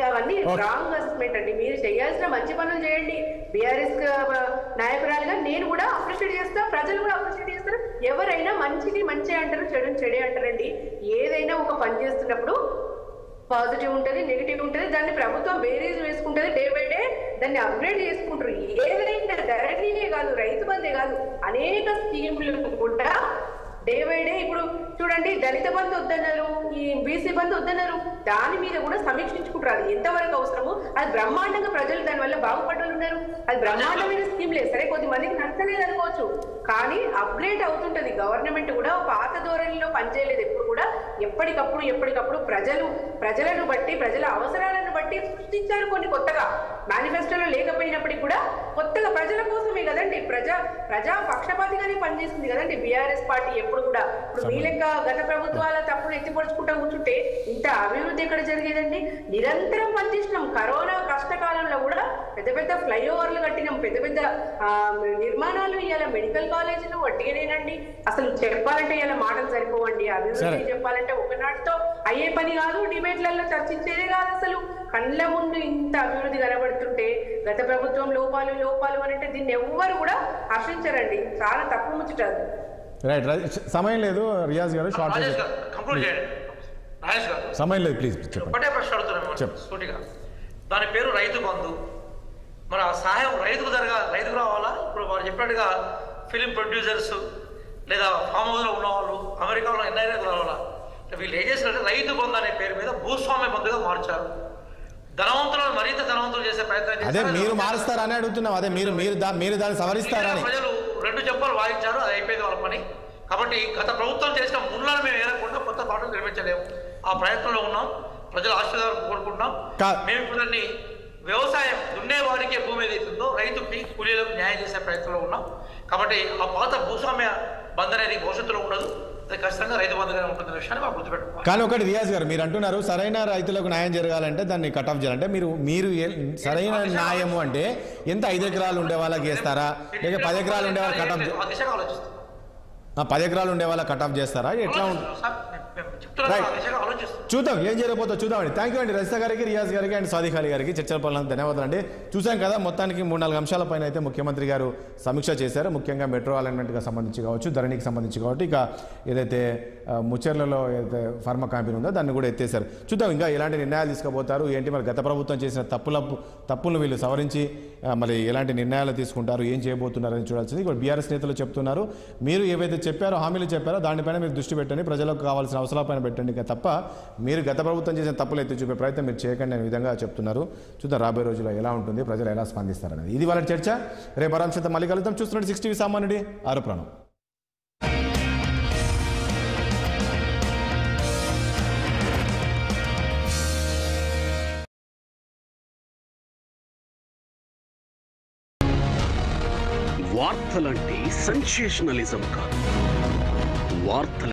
అవన్నీ రాంగ్ అసెస్మెంట్ అండి. మీరు చేయాల్సిన మంచి పనులు చేయండి. బీఆర్ఎస్ నాయకురాలుగా నేను కూడా అప్రిషియేట్ చేస్తా, ప్రజలు కూడా అప్రిషియేట్ చేస్తారు. ఎవరైనా మంచిని మంచి అంటారు, చెడుని చెడే అంటారండి. ఏదైనా ఒక పని చేస్తున్నప్పుడు పాజిటివ్ ఉంటుంది, నెగిటివ్ ఉంటుంది. దాన్ని ప్రభుత్వం బేరీజ్ వేసుకుంటుంది, డే బై డే దాన్ని అప్గ్రేడ్ చేసుకుంటారు. ఏదైనా ధరణినే కాదు, రైతు బంధే కాదు, అనేక స్కీములు కూడా డే బై డే. ఇప్పుడు చూడండి, దళిత బంధు వద్దన్నారు, ఈ బీసీ బంధు వద్దన్నారు, దాని మీద కూడా సమీక్షించుకుంటారు. అది ఎంతవరకు అవసరమో అది బ్రహ్మాండంగా ప్రజలు దాని వల్ల బాగుపడ్డలు ఉన్నారు. అది బ్రహ్మాండమైన స్కీమ్లే. సరే, కొద్దిమందికి నచ్చలేదు అనుకోవచ్చు, కానీ అప్గ్రేడ్ అవుతుంటది. గవర్నమెంట్ కూడా పాత ధోరణిలో పనిచేయలేదు ఎప్పుడు కూడా. ఎప్పటికప్పుడు ప్రజలను బట్టి, ప్రజల అవసరాలను బట్టి సృష్టించారు కొన్ని కొత్తగా. మేనిఫెస్టోలో లేకపోయినప్పటికీ కూడా కొత్తగా ప్రజల కోసమే కదండి, ప్రజా పక్షపాతిగానే పనిచేస్తుంది కదండి బీఆర్ఎస్ పార్టీ ఎప్పుడు కూడా. ఇప్పుడు మీ లెక్క గత ప్రభుత్వాల తప్పులు ఎత్తిపడుచుకుంటూ కూర్చుంటే ఇంత అభివృద్ధి ఎక్కడ జరిగేదండి? నిరంతరం పనిచేసినాం. కరోనా కష్టకాలంలో కూడా పెద్ద ఫ్లైఓవర్లు కట్టినాం, పెద్ద నిర్మాణాలు. ఇవాళ మెడికల్ కాలేజీలు వట్టిగానేనండి. అసలు చెప్పాలంటే ఇలా మాటలు సరిపోవండి. అభివృద్ధి చెప్పాలంటే ఒకనాటితో అయ్యే పని కాదు, డిబేట్లలో చర్చించేదే కాదు. అసలు కళ్ళ ముందు ఇంత అభివృద్ధి కనబడుతుంటే గత ప్రభుత్వం లోపాలు అని అంటే దీన్ని ఎవ్వరు కూడా హర్షించరండి. చాలా తప్పు ముచ్చటారు. రైట్, సమయం లేదు రియాజ్ గారు, సమయం లేదు, ప్లీజ్ ఒకటే ప్రశ్న అడుగుతున్నాను. దాని పేరు రైతు బంధు. మరి ఆ సహాయం రైతుకు రావాలా? ఇప్పుడు వారు చెప్పినట్టుగా ఫిలిం ప్రొడ్యూసర్స్ లేదా ఫామ్ హౌస్లో ఉన్నవాళ్ళు, అమెరికాలో ఎన్ఐఏలకు రావాలా? వీళ్ళు ఏం చేసినట్టు రైతు బంధు అనే పేరు మీద భూస్వామ్య బంధుగా మార్చారు. ధనవంతులను మరింత ధనవంతులు చేసే ప్రయత్నం చేస్తారు. మీరు మారుస్తారని అడుగుతున్నాం. అదే మీరు దాన్ని సవరిస్తారని ప్రజలు 2 చెప్పలు వాయించారు, అది అయిపోయింది వాళ్ళ పని. కాబట్టి గత ప్రభుత్వం చేసిన ముళ్ళను మేము ఏరకుండా కొత్త తోటలు నిర్మించలేము. ఆ ప్రయత్నంలో ఉన్నాం. ప్రజల ఆశీర్వాదం కోరుకుంటున్నాం. మేము ఇప్పుడు దాన్ని వ్యవసాయం దున్నేవాడికే భూమి ఏదైతుందో రైతుకి కూలీలకు న్యాయం చేసే ప్రయత్నంలో ఉన్నాం. కాబట్టి ఆ పాత భూస్వామ్య బంధ అనేది భవిష్యత్తులో ఉండదు. అది ఖచ్చితంగా రైతు బంధుగానే ఉంటుందనే విషయాన్ని మనం గుర్తుపెట్టుకోవాలి. కానీ ఒకటి రియాజ్ గారు, మీరు అంటున్నారు సరైన రైతులకు న్యాయం జరగాలంటే దాన్ని కట్ ఆఫ్ చేయాలంటే మీరు సరైన న్యాయము అంటే ఎంత 5 ఎకరాలు ఉండే వాళ్ళకి చేస్తారా, లేక 10 ఎకరాలు ఉండే వాళ్ళు కట్ ఆఫ్ 10 ఎకరాలు ఉండే వాళ్ళ కట్ ఆఫ్ చేస్తారా, ఎట్లా ఉంటుంది? చూద్దాం ఏం చేయకపోతే చూద్దామండి. థ్యాంక్ యూ అండి రజిత గారికి, రియాజ్ గారికి అండ్ సాదిక్ అలీ గారికి. చర్చల పనులకు ధన్యవాదాలు అండి. చూసాం కదా, మొత్తానికి 3-4 అంశాలపైన అయితే ముఖ్యమంత్రి గారు సమీక్ష చేశారు. ముఖ్యంగా మెట్రో అలైన్మెంట్గా సంబంధించి కావచ్చు, ధరణికి సంబంధించి కావచ్చు, ఇక ఏదైతే ముచ్చెర్లలో ఏదైతే ఫార్మా కంపెనీ ఉందో దాన్ని కూడా ఎత్తేశారు. చూద్దాం ఇంకా ఎలాంటి నిర్ణయాలు తీసుకుపోతారు ఏంటి, మరి గత ప్రభుత్వం చేసిన తప్పులను వీళ్ళు సవరించి మరి ఎలాంటి నిర్ణయాలు తీసుకుంటారు, ఏం చేయబోతున్నారని చూడాల్సింది. ఇప్పుడు బీఆర్ఎస్ నేతలు చెప్తున్నారు, మీరు ఏవైతే చెప్పారో హామీలు చెప్పారో దానిపైన మీరు దృష్టి పెట్టండి, ప్రజలకు కావాల్సిన అవసరాలపైన పెట్టండి, తప్ప మీరు గత ప్రభుత్వం చేసిన తప్పులు ఎత్తి చూపే ప్రయత్నం మీరు చేయకండి అనే విధంగా చెప్తున్నారు. చూద్దాం రాబోయే రోజుల్లో ఎలా ఉంటుంది, ప్రజలు ఎలా స్పందిస్తారనేది. ఇది వాళ్ళ చర్చ. రేపు ఆరాంశంతో మళ్ళీ కలుద్దాం. చూస్తున్నట్టు 6 టీవీ సామాన్యుడి ఆరోపణ. వార్తలంటే సెన్సేషనలిజం కాదు, వార్తల